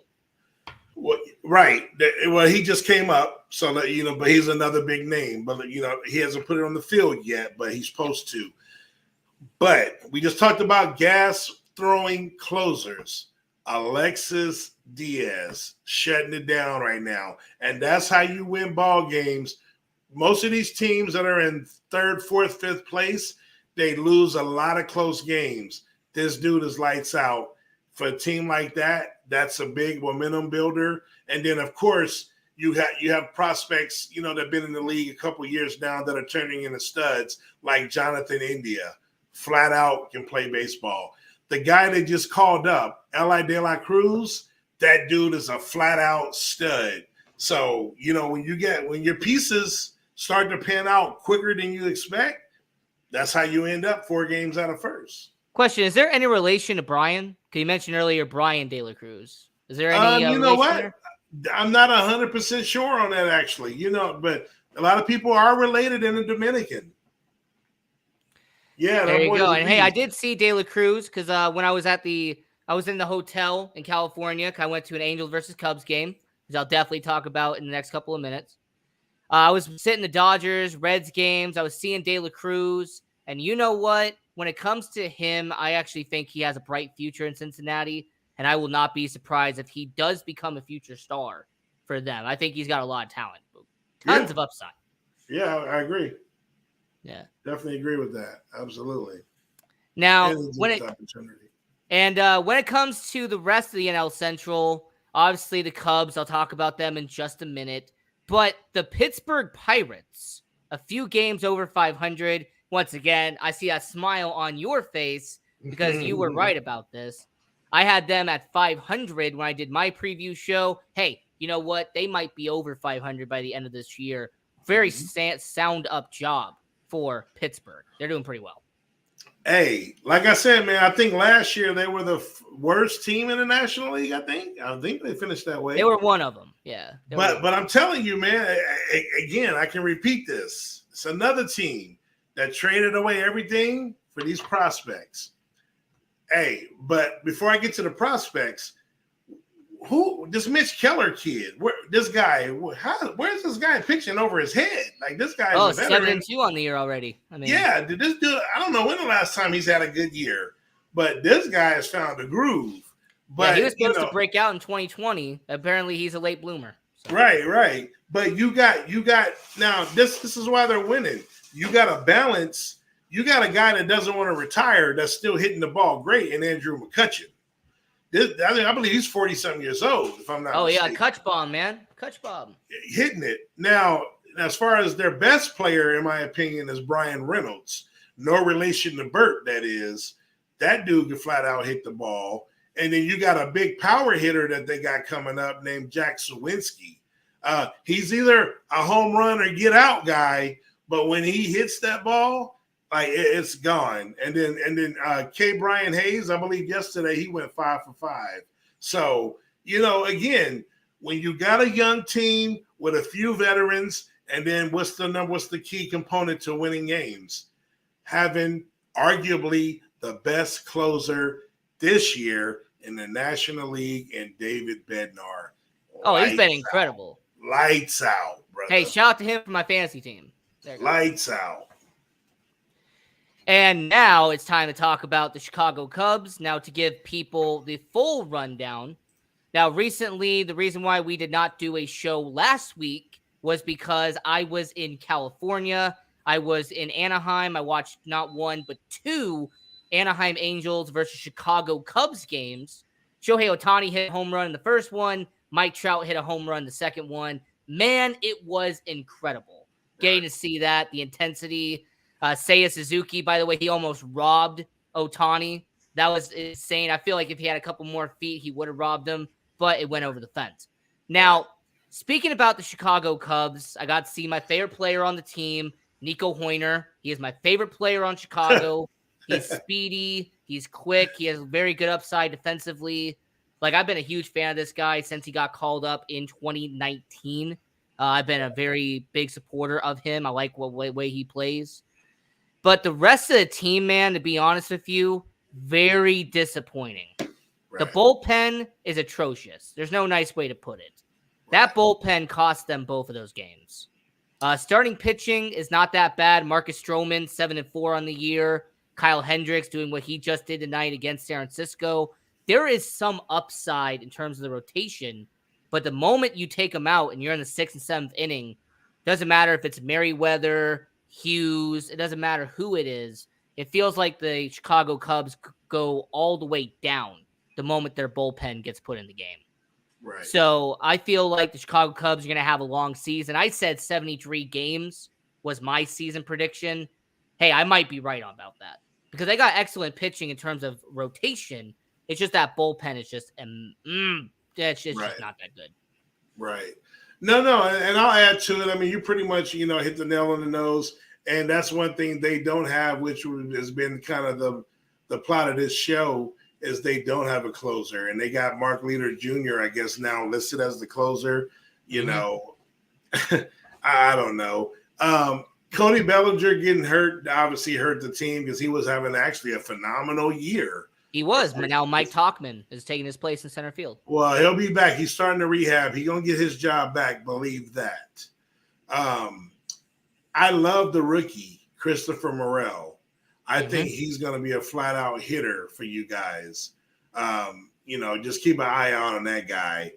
Right. Well, he just came up, so that, but he's another big name. But, he hasn't put it on the field yet, but he's supposed to. But we just talked about gas-throwing closers. Alexis Diaz shutting it down right now. And that's how you win ball games. Most of these teams that are in 3rd, 4th, 5th place, they lose a lot of close games. This dude is lights out. For a team like that, that's a big momentum builder. And then, of course, you have prospects, that have been in the league a couple of years now that are turning into studs, like Jonathan India. Flat out can play baseball. The guy they just called up, Eli De La Cruz, that dude is a flat out stud. So, when your pieces start to pan out quicker than you expect, that's how you end up 4 games out of first. Question, is there any relation to Brian? Because you mentioned earlier Brian De La Cruz. Is there any you know what? there? I'm not 100% sure on that, actually. But a lot of people are related in the Dominican. Yeah, there you go. And hey, I did see De La Cruz because when I was in the hotel in California. I went to an Angels versus Cubs game, which I'll definitely talk about in the next couple of minutes. I was sitting the Dodgers, Reds games. I was seeing De La Cruz. And you know what? When it comes to him, I actually think he has a bright future in Cincinnati. And I will not be surprised if he does become a future star for them. I think he's got a lot of talent. Tons of upside. Yeah, I agree. Yeah. Definitely agree with that. Absolutely. Now, when it comes to the rest of the NL Central, obviously the Cubs, I'll talk about them in just a minute. But the Pittsburgh Pirates, a few games over 500. Once again, I see a smile on your face because you were right about this. I had them at 500 when I did my preview show. Hey, you know what? They might be over 500 by the end of this year. Very sound up job for Pittsburgh. They're doing pretty well. Hey, like I said, man, I think last year they were the worst team in the National League. I think they finished that way. They were one of them, yeah. But I'm telling you, man, again, I can repeat this. It's another team that traded away everything for these prospects. Hey, but before I get to the prospects, who this Mitch Keller kid? Where's this guy pitching over his head? Like this guy is a veteran. 7-2 on the year already. I mean, yeah, did this dude? I don't know when the last time he's had a good year, but this guy has found a groove. But he was supposed to break out in 2020. Apparently, he's a late bloomer. So. Right. But you got now. This is why they're winning. You got a balance. You got a guy that doesn't want to retire that's still hitting the ball great, and Andrew McCutchen. I believe he's 40-something years old, if I'm not mistaken. Yeah, Kutch bomb, man. Kutch bomb. Hitting it. Now, as far as their best player, in my opinion, is Brian Reynolds. No relation to Burt, that is. That dude can flat out hit the ball. And then you got a big power hitter that they got coming up named Jack Sawinski. He's either a home run or get out guy, but when he hits that ball, like it's gone. And then K. Brian Hayes, I believe yesterday he went 5 for 5. So, again, when you got a young team with a few veterans, and then what's the key component to winning games? Having arguably the best closer this year in the National League and David Bednar. He's been incredible. Lights out, brother. Hey, shout out to him for my fantasy team. Lights out. And now it's time to talk about the Chicago Cubs. Now, to give people the full rundown. Now, recently, the reason why we did not do a show last week was because I was in California. I was in Anaheim. I watched not one, but two Anaheim Angels versus Chicago Cubs games. Shohei Ohtani hit a home run in the first one. Mike Trout hit a home run in the second one. Man, it was incredible getting to see that, the intensity. Seiya Suzuki, by the way, he almost robbed Ohtani. That was insane. I feel like if he had a couple more feet, he would have robbed him, but it went over the fence. Now, speaking about the Chicago Cubs, I got to see my favorite player on the team, Nico Hoyner. He is my favorite player on Chicago. He's speedy. He's quick. He has very good upside defensively. Like, I've been a huge fan of this guy since he got called up in 2019. I've been a very big supporter of him. I like what way he plays. But the rest of the team, man, to be honest with you, very disappointing. Right. The bullpen is atrocious. There's no nice way to put it. Right. That bullpen cost them both of those games. Starting pitching is not that bad. Marcus Stroman, 7-4 on the year. Kyle Hendricks doing what he just did tonight against San Francisco. There is some upside in terms of the rotation, but the moment you take them out and you're in the 6th and 7th inning, doesn't matter if it's Merriweather, Hughes, it doesn't matter who it is. It feels like the Chicago Cubs go all the way down the moment their bullpen gets put in the game. Right. So I feel like the Chicago Cubs are going to have a long season. I said 73 games was my season prediction. Hey, I might be right about that because they got excellent pitching in terms of rotation. It's just that bullpen is just, it's just not that good. Right. No, and I'll add to it. I mean, you pretty much, hit the nail on the nose. And that's one thing they don't have, which has been kind of the plot of this show, is they don't have a closer. And they got Mark Leader Jr., I guess, now listed as the closer. I don't know. Cody Bellinger getting hurt obviously hurt the team because he was having actually a phenomenal year. He was, but now Mike Tauchman is taking his place in center field. Well, he'll be back. He's starting to rehab. He's going to get his job back, believe that. I love the rookie, Christopher Morel. I think he's going to be a flat-out hitter for you guys. Just keep an eye on that guy.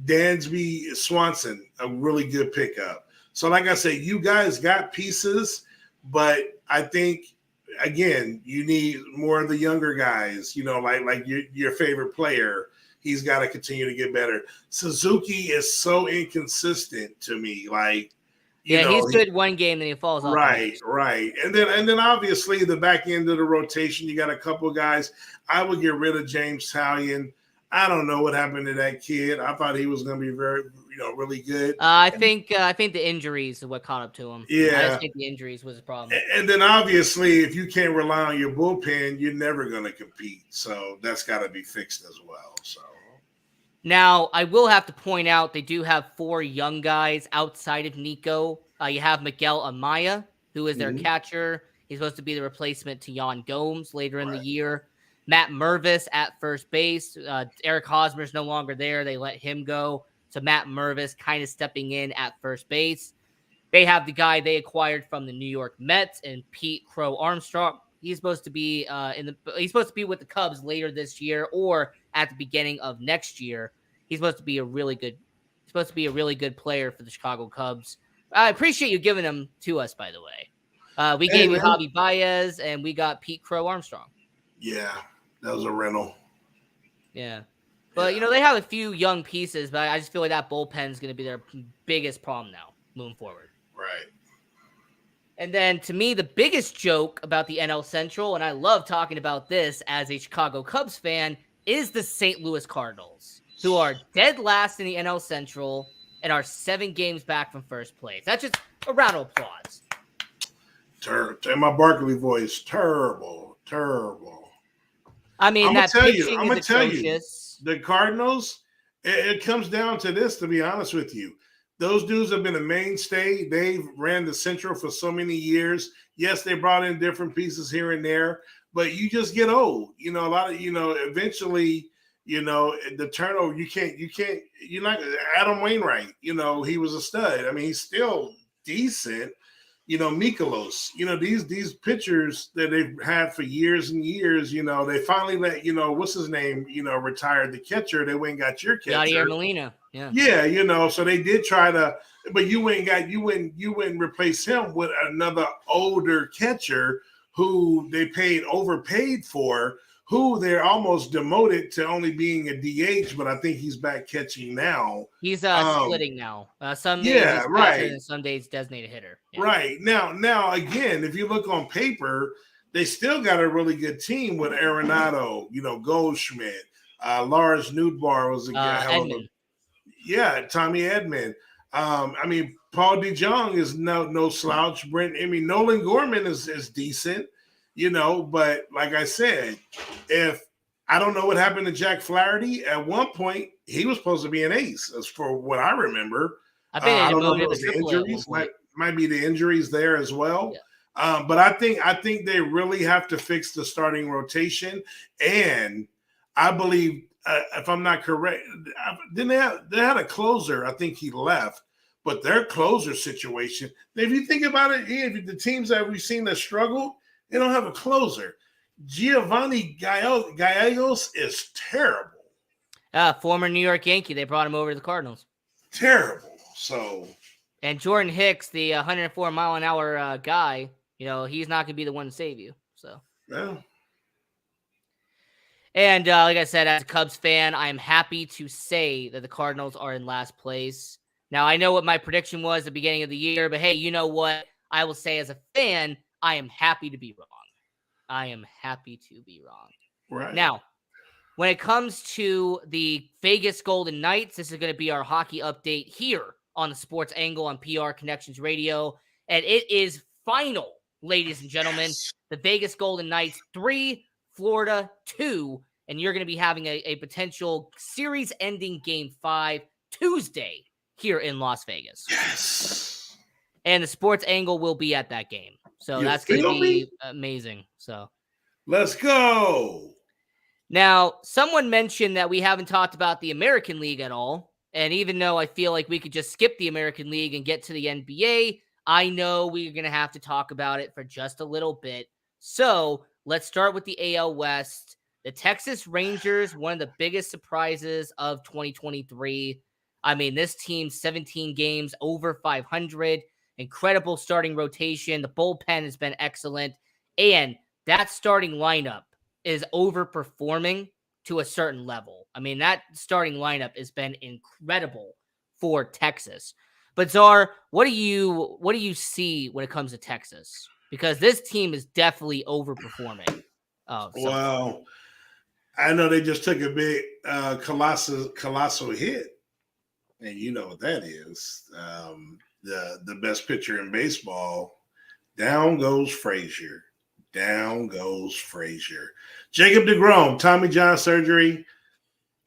Dansby Swanson, a really good pickup. So, like I said, you guys got pieces, but I think – again, you need more of the younger guys, like your favorite player. he's got to continue to get better. Suzuki is so inconsistent to me. Like, he's good one game, then he falls off. Right. And then obviously the back end of the rotation, you got a couple of guys. I would get rid of James Talion. I don't know what happened to that kid. I thought he was going to be very, really good. I think the injuries are what caught up to him. Yeah. I just think the injuries was a problem. And then obviously, if you can't rely on your bullpen, you're never going to compete. So that's got to be fixed as well. So now I will have to point out they do have 4 young guys outside of Nico. You have Miguel Amaya, who is their catcher. He's supposed to be the replacement to Yan Gomes later in the year. Matt Mervis at first base. Eric Hosmer's no longer there. They let him go. So Matt Mervis kind of stepping in at first base. They have the guy they acquired from the New York Mets and Pete Crow Armstrong. He's supposed to be he's supposed to be with the Cubs later this year or at the beginning of next year. He's supposed to be a really good player for the Chicago Cubs. I appreciate you giving him to us, by the way. We gave you Javi Baez and we got Pete Crow Armstrong. Yeah, that was a rental. Yeah. But, they have a few young pieces, but I just feel like that bullpen is going to be their biggest problem now moving forward. Right. And then, to me, the biggest joke about the NL Central, and I love talking about this as a Chicago Cubs fan, is the St. Louis Cardinals, who are dead last in the NL Central and are 7 games back from first place. That's just a round of applause. In my Barkley voice, terrible. I mean, I'm that pitching gonna is tell you, atrocious. the Cardinals, it comes down to this, to be honest with you. Those dudes have been a mainstay. They ran the Central for so many years. Yes, they brought in different pieces here and there, but you just get old. A lot of, eventually, the turnover, you're not Adam Wainwright, he was a stud. I mean, he's still decent. Mikolas, these pitchers that they've had for years and years, they finally let, what's his name, retired the catcher. They went and got your catcher. Yadier Molina. Yeah. Yeah, so they did try to, but you wouldn't replace him with another older catcher who they overpaid for, who they're almost demoted to only being a DH, but I think he's back catching now. He's splitting now. Some days he's catcher and some days designated hitter. Yeah. Right. Now again, if you look on paper, they still got a really good team with Arenado, Goldschmidt, Lars Nootbaar was a guy. Tommy Edman. I mean, Paul DeJong is no slouch. Nolan Gorman is decent. But like I said, if I don't know what happened to Jack Flaherty, at one point he was supposed to be an ace, as for what I remember. I don't know if it was the injuries, might be the injuries there as well. Yeah. But I think they really have to fix the starting rotation, and I believe if I'm not correct, then they had a closer. I think he left. But their closer situation, if you think about it, the teams that we've seen that struggle, they don't have a closer. Giovanni Gallegos is terrible. Former New York Yankee. They brought him over to the Cardinals. Terrible. So, and Jordan Hicks, the 104-mile-an-hour guy, he's not going to be the one to save you. So, yeah. And like I said, as a Cubs fan, I am happy to say that the Cardinals are in last place. Now, I know what my prediction was at the beginning of the year, but hey, you know what? I will say as a fan, I am happy to be wrong. Right. Now, when it comes to the Vegas Golden Knights, this is going to be our hockey update here on the Sports Angle on PR Connections Radio. And it is final, ladies and gentlemen. Yes. The Vegas Golden Knights 3, Florida 2. And you're going to be having a potential series-ending Game 5 Tuesday here in Las Vegas. Yes. And the Sports Angle will be at that game. So that's going to be amazing. So let's go. Now, someone mentioned that we haven't talked about the American League at all. And even though I feel like we could just skip the American League and get to the NBA, I know we're going to have to talk about it for just a little bit. So let's start with the AL West. The Texas Rangers, one of the biggest surprises of 2023. I mean, this team, 17 games, over 500. Incredible starting rotation. The bullpen has been excellent. And that starting lineup is overperforming to a certain level. I mean, that starting lineup has been incredible for Texas. But Czar, what do you see when it comes to Texas? Because this team is definitely overperforming. Well, I know they just took a big colossal hit, and you know what that is. The best pitcher in baseball. Down goes Frazier. Down goes Frazier. Jacob DeGrom, Tommy John surgery.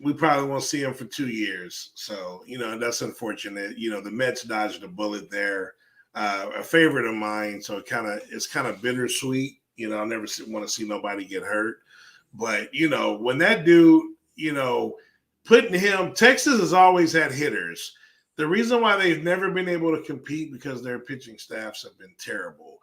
We probably won't see him for 2 years. So, that's unfortunate. The Mets dodged a bullet there. A favorite of mine. So it's kind of bittersweet. I never want to see nobody get hurt. But, when that dude, putting him, Texas has always had hitters. The reason why they've never been able to compete because their pitching staffs have been terrible.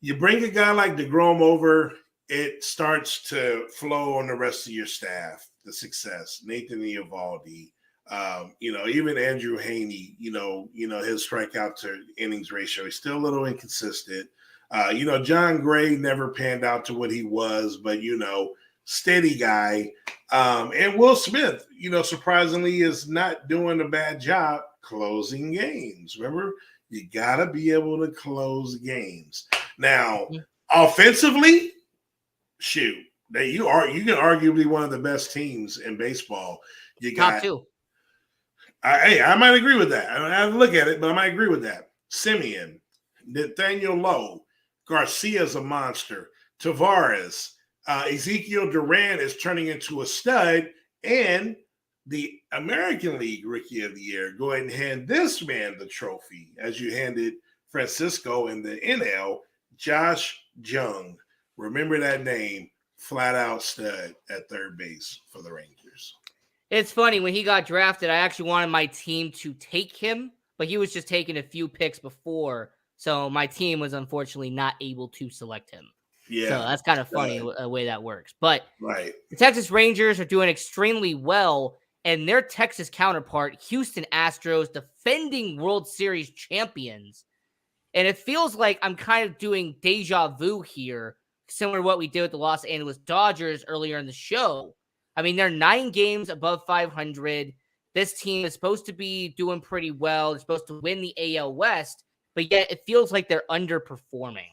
You bring a guy like DeGrom over, it starts to flow on the rest of your staff, the success. Nathan Eovaldi, even Andrew Haney, his strikeout to innings ratio, he's still a little inconsistent. John Gray never panned out to what he was, but, steady guy. And Will Smith, surprisingly is not doing a bad job closing games. Remember, you got to be able to close games. Now, offensively, shoot, you can arguably one of the best teams in baseball. You got top two. I might agree with that. I don't have to look at it, but I might agree with that. Simeon, Nathaniel Lowe, Garcia's a monster. Tavares, Ezekiel Duran is turning into a stud, and the American League Rookie of the Year. Go ahead and hand this man the trophy as you handed Francisco in the NL, Josh Jung. Remember that name, flat out stud at third base for the Rangers. It's funny, when he got drafted, I actually wanted my team to take him, but he was just taking a few picks before, so my team was unfortunately not able to select him. Yeah, so that's kind of funny the way that works. But the Texas Rangers are doing extremely well, and their Texas counterpart, Houston Astros, defending World Series champions. And it feels like I'm kind of doing deja vu here, similar to what we did with the Los Angeles Dodgers earlier in the show. I mean, they're 9 games above 500. This team is supposed to be doing pretty well. They're supposed to win the AL West, but yet it feels like they're underperforming.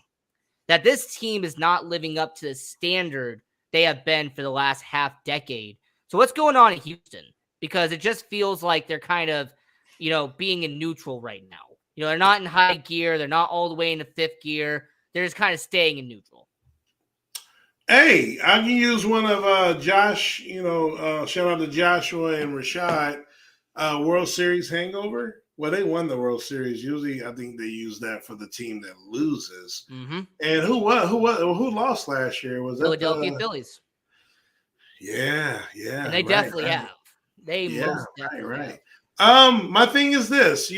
That this team is not living up to the standard they have been for the last half decade. So what's going on in Houston? Because it just feels like they're kind of, being in neutral right now. They're not in high gear. They're not all the way into 5th gear. They're just kind of staying in neutral. Hey, I can use one of Josh, shout out to Joshua and Rashad, World Series hangover. Well, they won the World Series. Usually, I think they use that for the team that loses. Mm-hmm. And who lost last year? Was Philadelphia Phillies? Yeah. And they definitely have. They most definitely have. My thing is this,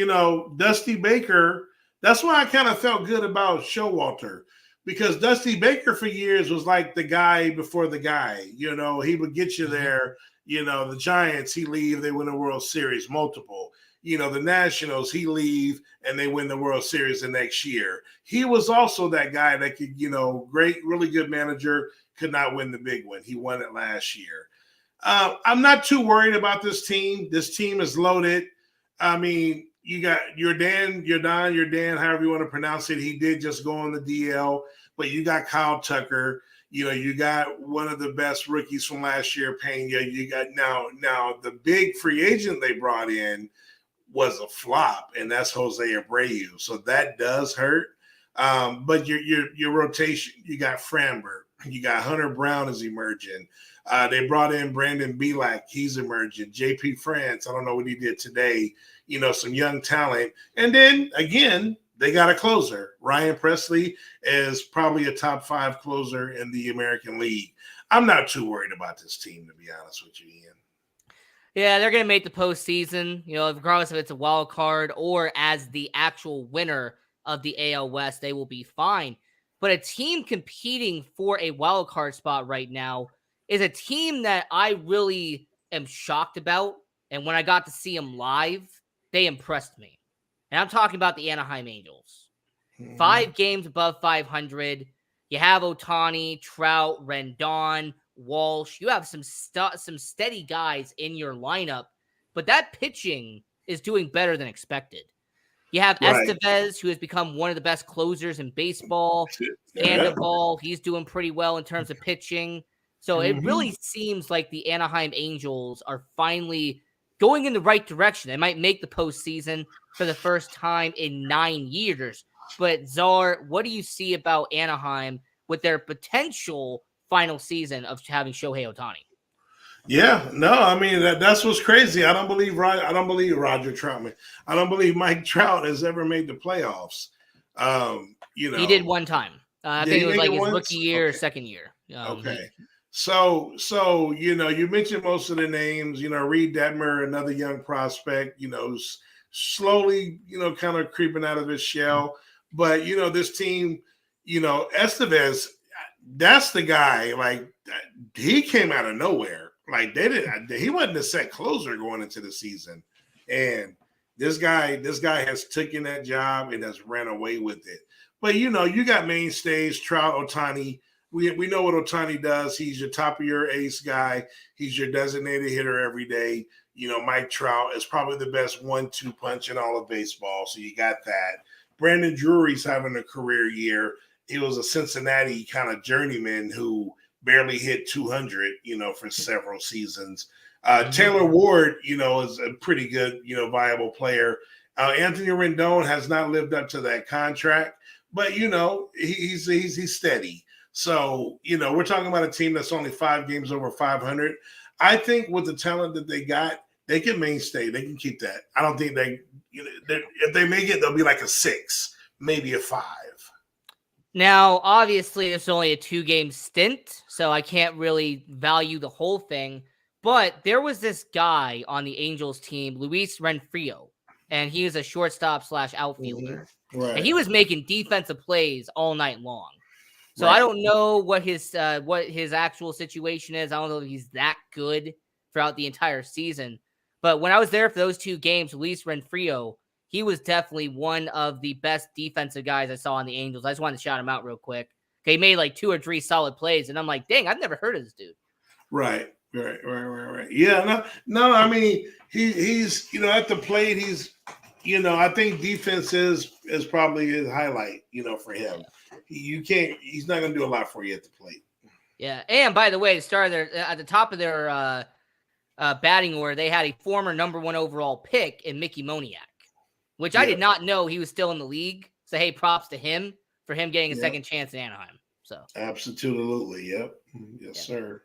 Dusty Baker. That's why I kind of felt good about Showalter, because Dusty Baker for years was like the guy before the guy. He would get you there. The Giants, he leave, they win the World Series, multiple. The Nationals, he leave and they win the World Series the next year. He was also that guy that could, great, really good manager, could not win the big one. He won it last year. I'm not too worried about this team. This team is loaded. I mean, you got Jordan, however you want to pronounce it. He did just go on the DL, but you got Kyle Tucker. You got one of the best rookies from last year, Pena. You got now the big free agent they brought in was a flop, and that's Jose Abreu. So that does hurt. But your rotation, you got Framber, you got Hunter Brown is emerging. They brought in Brandon Belak, he's emerging. JP France, I don't know what he did today. Some young talent. And then again, they got a closer. Ryan Presley is probably a top 5 closer in the American League. I'm not too worried about this team, to be honest with you, Ian. Yeah, they're going to make the postseason, regardless if it's a wild card or as the actual winner of the AL West, they will be fine. But a team competing for a wild card spot right now is a team that I really am shocked about. And when I got to see them live, they impressed me. And I'm talking about the Anaheim Angels. 5 games above 500. You have Ohtani, Trout, Rendon, Walsh. You have some steady guys in your lineup, but that pitching is doing better than expected. You have Estevez, who has become one of the best closers in baseball. Sandoval, he's doing pretty well in terms of pitching. So it really seems like the Anaheim Angels are finally going in the right direction. They might make the postseason for the first time in 9 years. But Czar, what do you see about Anaheim with their potential final season of having Shohei Ohtani? Yeah, no, I mean that's what's crazy. I don't believe Roger Troutman. I don't believe Mike Trout has ever made the playoffs. He did one time. I think it was like his rookie year, or second year. So you mentioned most of the names. Reed Detmer, another young prospect. Slowly, kind of creeping out of his shell. But this team, Estevez, that's the guy. Like he came out of nowhere. Like he wasn't a set closer going into the season, and this guy has taken that job and has ran away with it. But you got mainstays, Trout, Ohtani. We know what Ohtani does. He's your top of your ace guy. He's your designated hitter every day. Mike Trout is probably the best 1-2 punch in all of baseball. So you got that. Brandon Drury's having a career year. He was a Cincinnati kind of journeyman who barely hit 200, for several seasons. Taylor Ward, is a pretty good, viable player. Anthony Rendon has not lived up to that contract, but he's steady. So we're talking about a team that's only 5 games over 500. I think with the talent that they got, they can mainstay. They can keep that. I don't think if they make it, they'll be like a 6, maybe a 5. Now, obviously, it's only a 2-game stint, so I can't really value the whole thing. But there was this guy on the Angels team, Luis Renfrio, and he was a shortstop / outfielder. Right. And he was making defensive plays all night long. So I don't know what his actual situation is. I don't know if he's that good throughout the entire season. But when I was there for those 2 games, Luis Renfrio, he was definitely one of the best defensive guys I saw on the Angels. I just wanted to shout him out real quick. He made like 2 or 3 solid plays, and I'm like, dang, I've never heard of this dude. Right. Yeah, no. I mean, he's at the plate. He's I think defense is probably his highlight. For him, he's not going to do a lot for you at the plate. Yeah, and by the way, at the top of their batting order, they had a former number 1 overall pick in Mickey Moniak, which I did not know he was still in the league. So, hey, props to him for him getting a second chance in Anaheim. So absolutely, yep, yes, sir.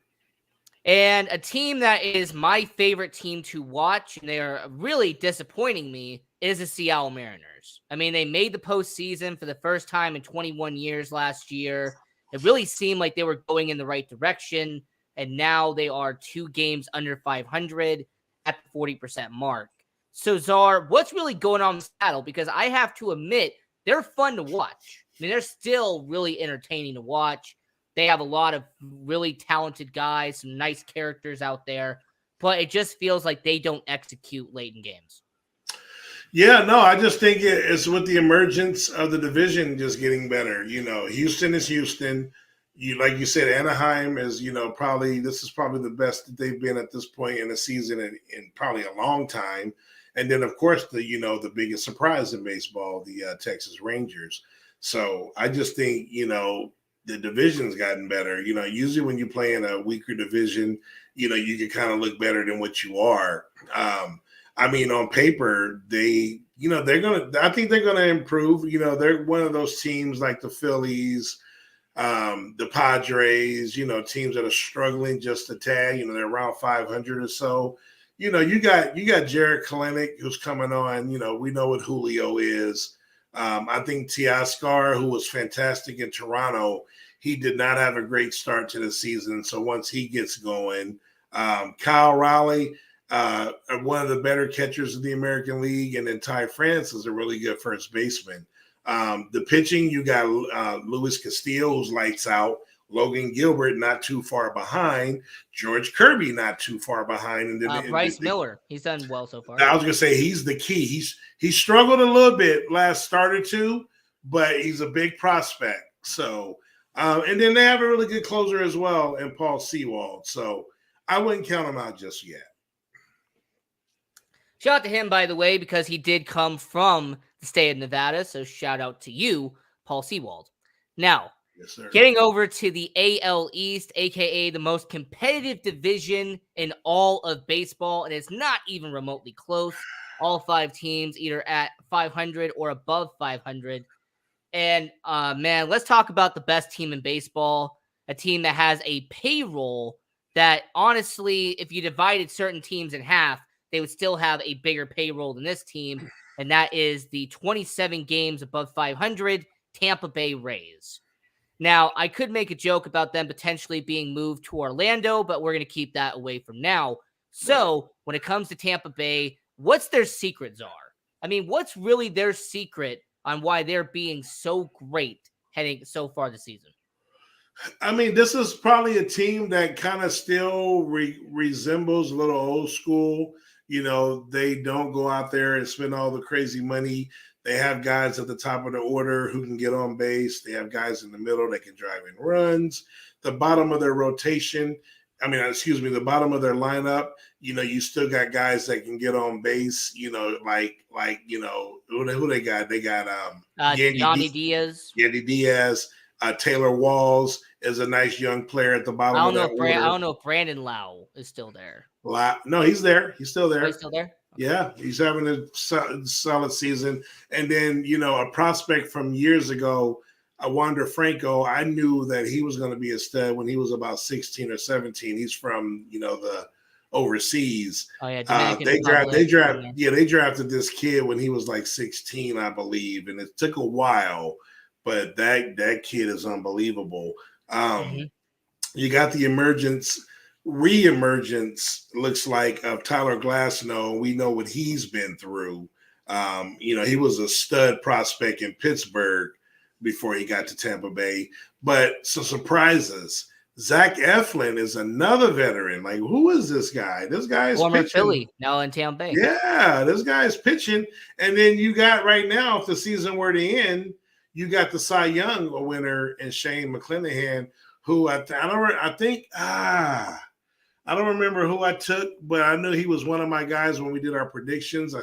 And a team that is my favorite team to watch, and they are really disappointing me, is the Seattle Mariners. I mean, they made the postseason for the first time in 21 years last year. It really seemed like they were going in the right direction, and now they are 2 games under 500 at the 40% mark. So, Czar, what's really going on in Seattle? Because I have to admit, they're fun to watch. I mean, they're still really entertaining to watch. They have a lot of really talented guys, some nice characters out there, but it just feels like they don't execute late in games. Yeah, no, I just think it's with the emergence of the division just getting better. Houston is Houston. Like you said, Anaheim is, this is probably the best that they've been at this point in the season in probably a long time. And then, of course, the biggest surprise in baseball, the Texas Rangers. So I just think, the division's gotten better. Usually when you play in a weaker division, you can kind of look better than what you are. I mean, on paper, I think they're going to improve. They're one of those teams like the Phillies, the Padres, teams that are struggling just a tad. They're around 500 or so. You got Jared Kelenic who's coming on. We know what Julio is. I think Teoscar, who was fantastic in Toronto, he did not have a great start to the season. So once he gets going, Kyle Raleigh, one of the better catchers in the American League, and then Ty France is a really good first baseman. The pitching, you got Luis Castillo, who's lights out. Logan Gilbert not too far behind. George Kirby not too far behind. And then Bryce Miller, he's done well so far. I was gonna say he's the key. He struggled a little bit last start or two, but he's a big prospect. So And then they have a really good closer as well in Paul Sewald. So I wouldn't count him out just yet. Shout out to him, by the way, because he did come from the state of Nevada. So shout out to you, Paul Sewald. Now, yes, sir. Getting over to the AL East, a.k.a. the most competitive division in all of baseball, and it's not even remotely close. All 5 teams either at 500 or above 500. And, man, let's talk about the best team in baseball, a team that has a payroll that, honestly, if you divided certain teams in half, they would still have a bigger payroll than this team, and that is the 27 games above 500 Tampa Bay Rays. Now, I could make a joke about them potentially being moved to Orlando, but we're going to keep that away from now. So, when it comes to Tampa Bay, what's their secret, Czar? I mean, what's really their secret on why they're being so great heading so far this season? I mean, this is probably a team that kind of still resembles a little old school. You know, they don't go out there and spend all the crazy money. They have guys at the top of the order who can get on base. They have guys in the middle that can drive in runs. The bottom of their rotation, the bottom of their lineup, you know, you still got guys that can get on base, you know, who they got? They got Yandy Diaz. Yandy Diaz. Taylor Walls is a nice young player at the bottom of that order. I don't know if Brandon Lau is still there. No, he's there. He's still there. Oh, he's still there? Yeah, he's having a solid season. And then, you know, a prospect from years ago, Wander Franco, I knew that he was going to be a stud when he was about 16 or 17. He's from, you know, the overseas. Oh, yeah. They drafted this kid when he was like 16, I believe. And it took a while, but that kid is unbelievable. You got the re-emergence looks like of Tyler Glasnow. We know what he's been through. You know, he was a stud prospect in Pittsburgh before he got to Tampa Bay. But some surprises. Zach Eflin is another veteran. Like, who is this guy? This guy is former pitching. Philly, now in Tampa Bay. Yeah, this guy is pitching. And then you got right now, if the season were to end, you got the Cy Young winner in Shane McClanahan, who I don't remember who I took, but I knew he was one of my guys when we did our predictions.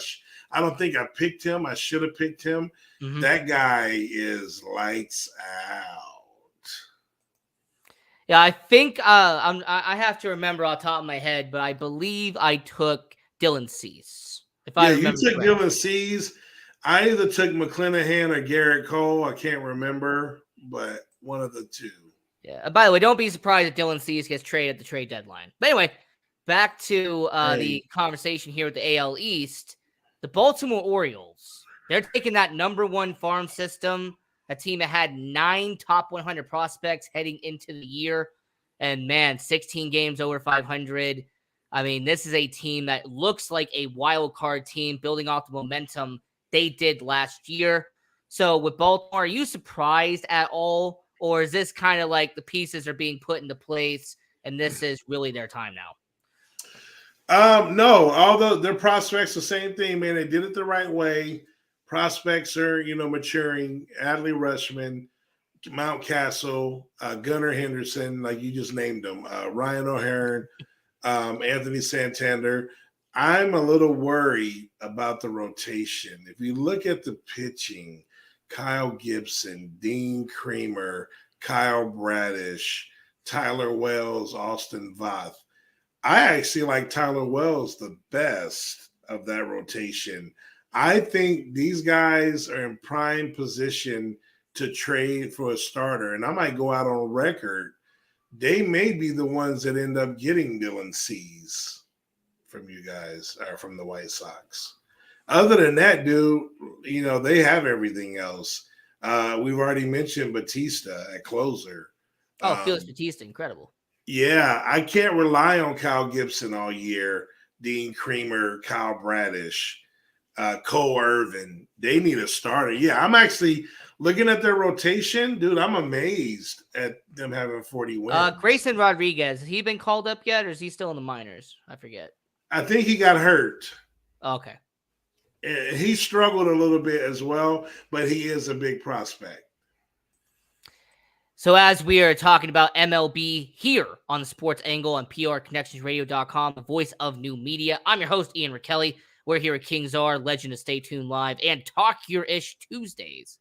I don't think I picked him. I should have picked him. Mm-hmm. That guy is lights out. Yeah, I think I have to remember off the top of my head, but I believe I took Dylan Cease. You took Dylan Cease. I either took McClanahan or Garrett Cole. I can't remember, but one of the two. Yeah. By the way, don't be surprised if Dylan Cease gets traded at the trade deadline. But anyway, back to the conversation here with the AL East. The Baltimore Orioles, they're taking that number 1 farm system, a team that had 9 top 100 prospects heading into the year. And, man, 16 games over 500. I mean, this is a team that looks like a wild card team building off the momentum they did last year. So with Baltimore, are you surprised at all? Or is this kind of like the pieces are being put into place and this is really their time now? No, although their prospects, the same thing, man. They did it the right way. Prospects are, you know, maturing. Adley Rutschman, Mountcastle, Gunnar Henderson, like you just named them, Ryan O'Hearn, Anthony Santander. I'm a little worried about the rotation. If you look at the pitching, Kyle Gibson, Dean Creamer, Kyle Bradish, Tyler Wells, Austin Voth. I actually like Tyler Wells the best of that rotation. I think these guys are in prime position to trade for a starter. And I might go out on record. They may be the ones that end up getting Dylan Cease from you guys, or from the White Sox. Other than that, dude, you know, they have everything else. We've already mentioned Batista at closer. Oh, Felix Batista, incredible. Yeah, I can't rely on Kyle Gibson all year. Dean Creamer, Kyle Bradish, Cole Irvin. They need a starter. Yeah, I'm actually looking at their rotation, dude. I'm amazed at them having 40 wins. Grayson Rodriguez, has he been called up yet, or is he still in the minors? I forget. I think he got hurt. Okay. He struggled a little bit as well, but he is a big prospect. So as we are talking about MLB here on the Sports Angle on PRConnectionsRadio.com, the voice of new media, I'm your host, Ian Kelly. We're here at King Czar, legend of Stay Tuned Live, and Talk Your Ish Tuesdays.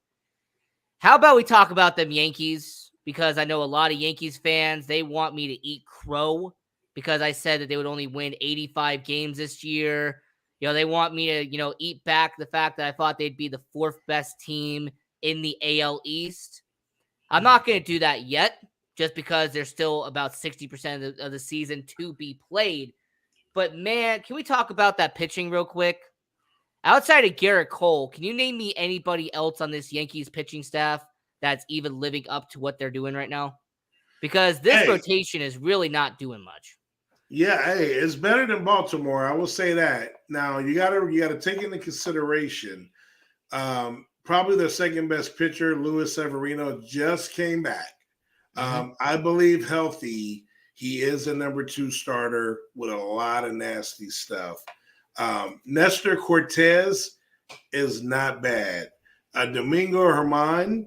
How about we talk about them Yankees? Because I know a lot of Yankees fans, they want me to eat crow because I said that they would only win 85 games this year. They want me to, eat back the fact that I thought they'd be the fourth best team in the AL East. I'm not going to do that yet, just because there's still about 60% of the season to be played. But, man, can we talk about that pitching real quick? Outside of Garrett Cole, can you name me anybody else on this Yankees pitching staff that's even living up to what they're doing right now? Because this rotation is really not doing much. Yeah, hey, it's better than Baltimore. I will say that. Now, you gotta take into consideration probably their second best pitcher, Luis Severino, just came back. I believe healthy. He is a number 2 starter with a lot of nasty stuff. Nestor Cortez is not bad. Domingo Germán,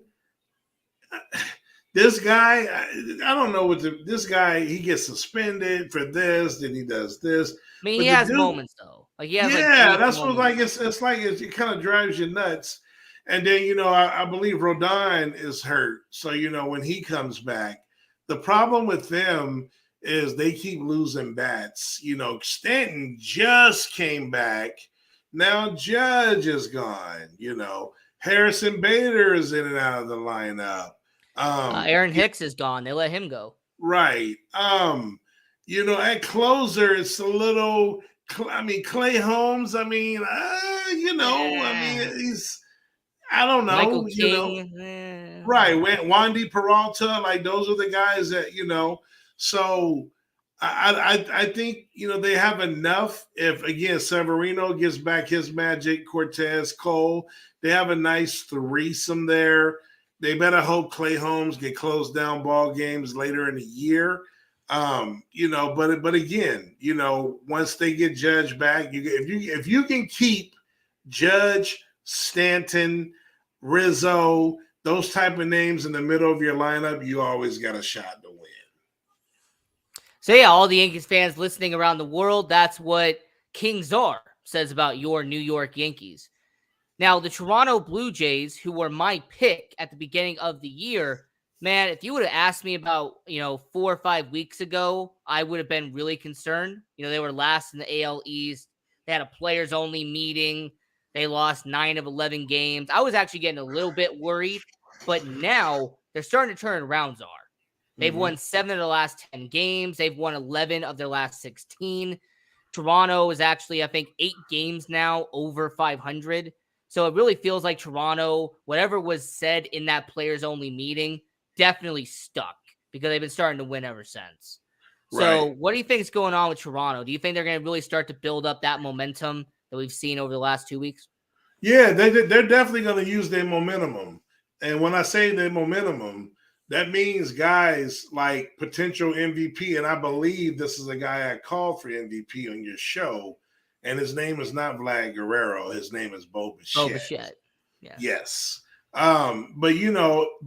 this guy, I don't know this guy, he gets suspended for this, then he does this. I mean, he has moments though. That's what it kind of drives you nuts. And then, I believe Rodon is hurt. So, when he comes back, the problem with them is they keep losing bats. Stanton just came back. Now Judge is gone. Harrison Bader is in and out of the lineup. Aaron Hicks is gone. They let him go. Right. At closer, it's a little, Clay Holmes, he's, I don't know. Michael King, right. Wandy Peralta, those are the guys that, so I think, they have enough. If, again, Severino gets back his magic, Cortez, Cole, they have a nice threesome there. They better hope Clay Holmes get closed down ball games later in the year. But again, once they get Judge back, if you can keep Judge, Stanton, Rizzo, those type of names in the middle of your lineup, you always got a shot to win. So yeah, all the Yankees fans listening around the world, that's what King Czar says about your New York Yankees. Now, the Toronto Blue Jays, who were my pick at the beginning of the year, man, if you would have asked me about, 4 or 5 weeks ago, I would have been really concerned. They were last in the AL East. They had a players-only meeting. They lost 9 of 11 games. I was actually getting a little bit worried, but now they're starting to turn around, Czar. They've won 7 of the last 10 games. They've won 11 of their last 16. Toronto is actually, I think, 8 games now over 500. So it really feels like Toronto, whatever was said in that players-only meeting, definitely stuck because they've been starting to win ever since. So what do you think is going on with Toronto? Do you think they're going to really start to build up that momentum that we've seen over the last 2 weeks? Yeah, they're definitely going to use their momentum. And when I say their momentum, that means guys like potential MVP. And I believe this is a guy I called for MVP on your show. And his name is not Vlad Guerrero. His name is Bo Bichette. Yeah. Yes. But,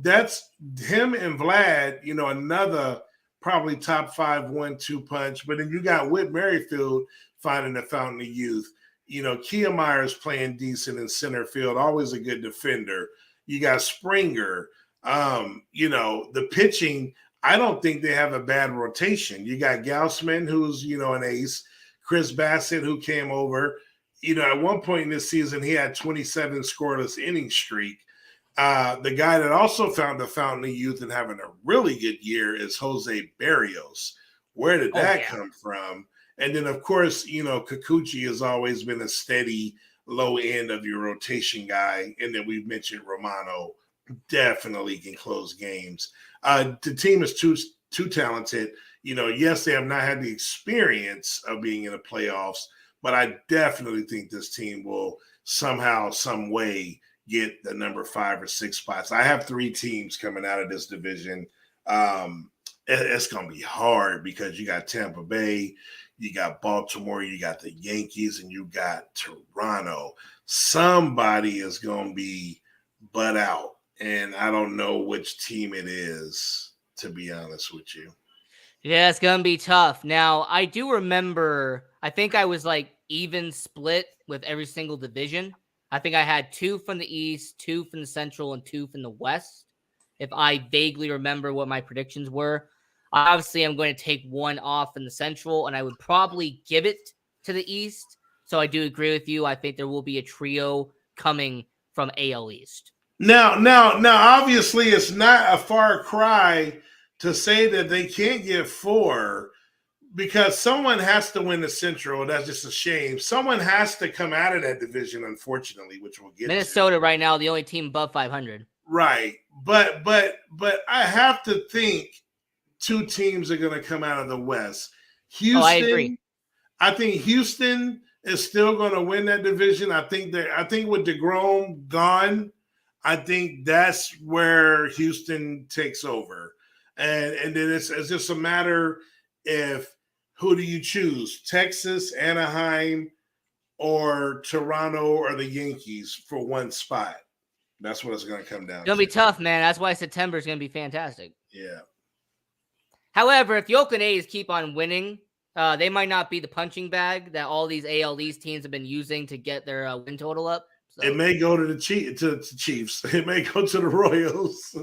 that's him and Vlad, another probably top 5 1-2 punch. But then you got Whit Merrifield finding the fountain of youth. Kiermaier's playing decent in center field, always a good defender. You got Springer. The pitching, I don't think they have a bad rotation. You got Gausman, who's, an ace. Chris Bassett, who came over. At one point in this season, he had 27 scoreless inning streak. The guy that also found the fountain of youth and having a really good year is Jose Barrios. Where did that come from? And then, of course, Kikuchi has always been a steady low end of your rotation guy. And then we've mentioned Romano definitely can close games. The team is too talented. Yes, they have not had the experience of being in the playoffs, but I definitely think this team will somehow, some way get the number 5 or 6 spots. I have 3 teams coming out of this division. It's going to be hard because you got Tampa Bay, you got Baltimore, you got the Yankees, and you got Toronto. Somebody is going to be butt out. and I don't know which team it is, to be honest with you. Yeah, it's going to be tough. Now, I do remember, I think I was like even split with every single division. I think I had 2 from the East, 2 from the Central, and 2 from the West, if I vaguely remember what my predictions were. Obviously, I'm going to take 1 off in the Central, and I would probably give it to the East. So I do agree with you. I think there will be a trio coming from AL East. Now, obviously, it's not a far cry to say that they can't get 4 because someone has to win the Central. That's just a shame. Someone has to come out of that division, unfortunately, which we'll get Minnesota right now, the only team above 500. Right. But I have to think 2 teams are going to come out of the West. Houston, I agree. I think Houston is still going to win that division. I think with DeGrom gone, I think that's where Houston takes over. And then it's just a matter if who do you choose? Texas, Anaheim, or Toronto, or the Yankees for one spot. That's what it's going to come down to. It's going to be tough, man. That's why September is going to be fantastic. Yeah. However, if the Oakland A's keep on winning, they might not be the punching bag that all these AL East teams have been using to get their win total up. So. It may go to the Chiefs. It may go to the Royals.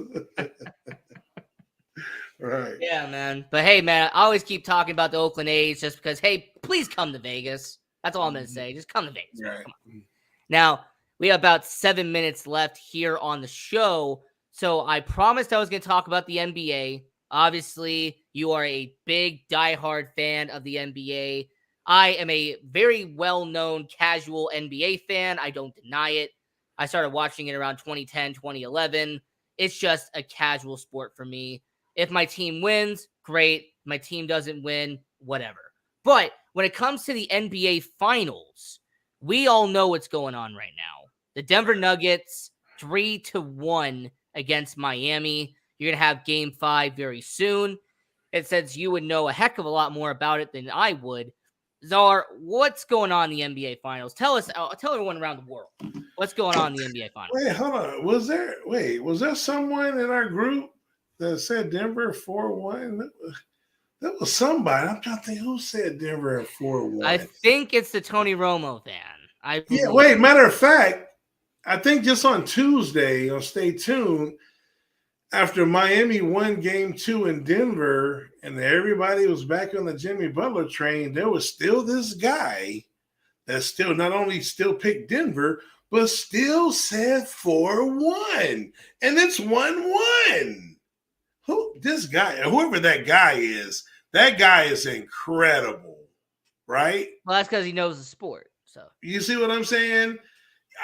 Right. Yeah, man. But hey, man, I always keep talking about the Oakland A's just because, hey, please come to Vegas. That's all I'm going to say. Just come to Vegas. Right. Come on. Now, we have about 7 minutes left here on the show. So I promised I was going to talk about the NBA. Obviously, you are a big, diehard fan of the NBA. I am a very well-known casual NBA fan. I don't deny it. I started watching it around 2010, 2011. It's just a casual sport for me. If my team wins, great. My team doesn't win, whatever. But when it comes to the NBA Finals, we all know what's going on right now. The Denver Nuggets, 3-1 against Miami. You're going to have Game 5 very soon. It says you would know a heck of a lot more about it than I would. Czar, what's going on in the NBA Finals? Tell everyone around the world what's going on in the NBA Finals. Wait, hold on. Was there someone in our group that said Denver 4-1? That was somebody. I'm trying to think who said Denver at 4-1. I think it's the Tony Romo fan. Yeah, wait, matter of fact, I think just on Tuesday, stay tuned, after Miami won Game 2 in Denver and everybody was back on the Jimmy Butler train, there was still this guy that still not only still picked Denver, but still said 4-1. And it's 1-1. Whoever that guy is incredible, right? Well, that's because he knows the sport. So you see what I'm saying?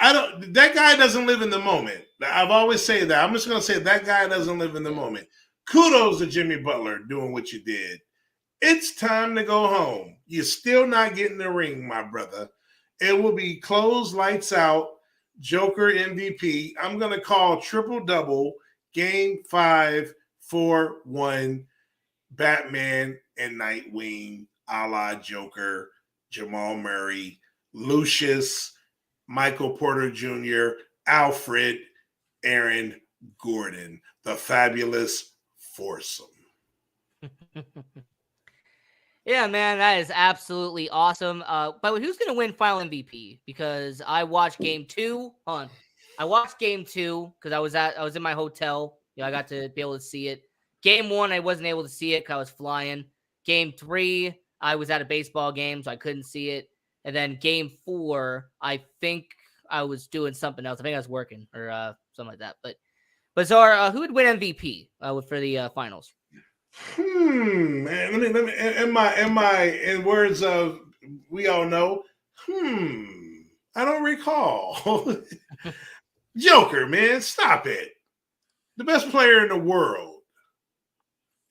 That guy doesn't live in the moment. I've always said that. I'm just going to say that guy doesn't live in the moment. Kudos to Jimmy Butler doing what you did. It's time to go home. You're still not getting the ring, my brother. It will be closed, lights out, Joker MVP. I'm going to call triple-double, Game 5, 4-1, Batman and Nightwing, a la Joker, Jamal Murray, Lucius, Michael Porter Jr., Alfred, Aaron Gordon, the fabulous foursome. Yeah, man, that is absolutely awesome. But who's going to win Final MVP? Because I watched Game 2. Hold on. I watched Game 2 because I was in my hotel. I got to be able to see it. Game 1, I wasn't able to see it because I was flying. Game 3, I was at a baseball game, so I couldn't see it. And then Game 4, I think I was doing something else. I think I was working or something like that. But Czar, who would win MVP for the finals? Man, let me. Am I in words of we all know? I don't recall. Joker, man, stop it. The best player in the world,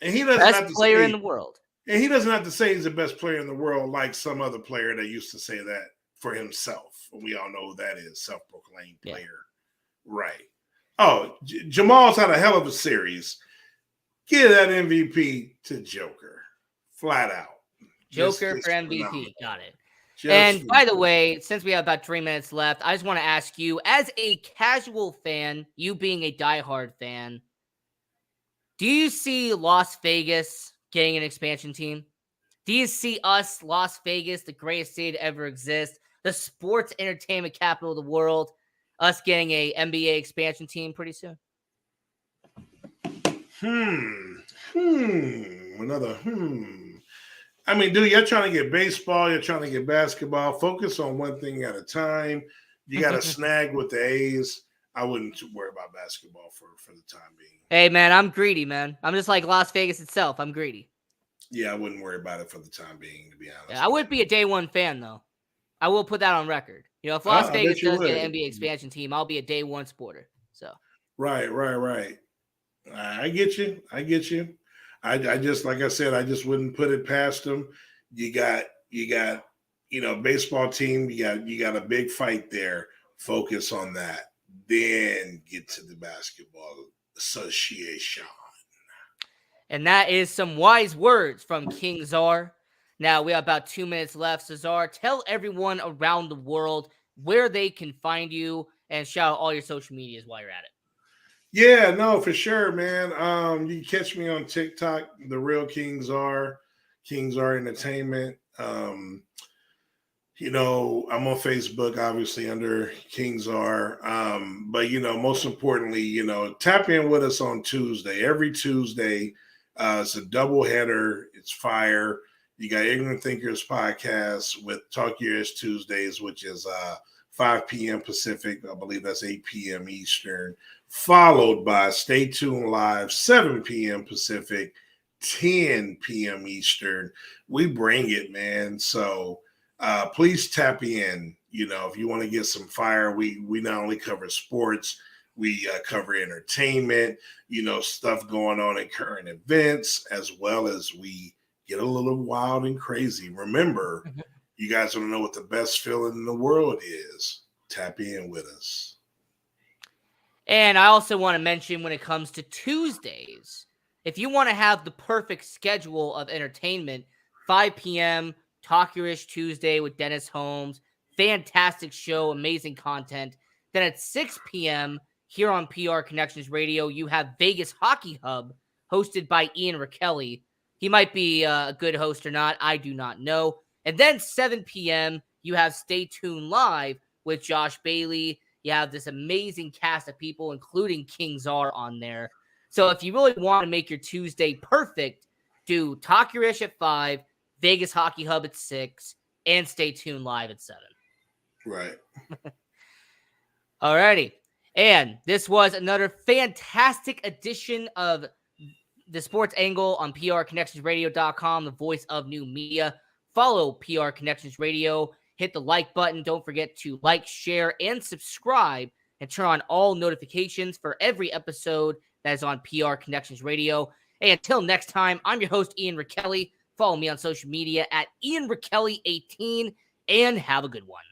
and he doesn't have to player in the world. And he doesn't have to say he's the best player in the world like some other player that used to say that for himself. We all know who that is, self-proclaimed player. Yeah. Right. Oh, Jamal's had a hell of a series. Give that MVP to Joker. Flat out. Joker for MVP. Phenomenal. Got it. And by the way, since we have about 3 minutes left, I just want to ask you, as a casual fan, you being a diehard fan, do you see Las Vegas getting an expansion team? Do you see us, Las Vegas, the greatest city to ever exist, the sports entertainment capital of the world, us getting a NBA expansion team pretty soon? Another. I mean, dude, you're trying to get baseball, you're trying to get basketball. Focus on one thing at a time. You got to snag with the A's. I wouldn't worry about basketball for the time being. Hey, man, I'm greedy, man. I'm just like Las Vegas itself. I'm greedy. Yeah, I wouldn't worry about it for the time being, to be honest. Yeah, I wouldn't be a day one fan, though. I will put that on record. You know, if Las Vegas does get an NBA expansion team, I'll be a day one supporter. So. Right. I get you. I just, like I said, I just wouldn't put it past them. You got, baseball team. You got a big fight there. Focus on that. Then get to the basketball association. And that is some wise words from King Czar. Now we have about 2 minutes left. Czar, tell everyone around the world where they can find you and shout out all your social medias while you're at it. Yeah, no, for sure, man. You can catch me on TikTok, The Real King Czar, King Czar Entertainment. I'm on Facebook, obviously, under King Czar. But, most importantly, tap in with us on Tuesday. Every Tuesday, it's a doubleheader. It's fire. You got Ignorant Thinkers podcast with Talk Your Ish Tuesdays, which is 5 p.m. Pacific. I believe that's 8 p.m. Eastern. Followed by Stay Tuned Live, 7 p.m. Pacific, 10 p.m. Eastern. We bring it, man. So please tap in. If you want to get some fire, we not only cover sports, we cover entertainment, stuff going on in current events, as well as we get a little wild and crazy. Remember, you guys want to know what the best feeling in the world is. Tap in with us. And I also want to mention, when it comes to Tuesdays, if you want to have the perfect schedule of entertainment, 5 p.m., Talk Your Ish Tuesday with Dennis Holmes. Fantastic show, amazing content. Then at 6 p.m., here on PR Connections Radio, you have Vegas Hockey Hub, hosted by Ian Rakelli. He might be a good host or not. I do not know. And then 7 p.m., you have Stay Tuned Live with Josh Bailey. You have this amazing cast of people, including King Czar on there. So if you really want to make your Tuesday perfect, do Talk Your Ish at 5, Vegas Hockey Hub at 6, and Stay Tuned Live at 7. Right. Alrighty. And this was another fantastic edition of the Sports Angle on PRConnectionsRadio.com, the voice of new media. Follow PR Connections Radio. Hit the like button. Don't forget to like, share, and subscribe, and turn on all notifications for every episode that is on PR Connections Radio. Hey, until next time, I'm your host, Ian Rakelli. Follow me on social media at Ian Rakelli18, and have a good one.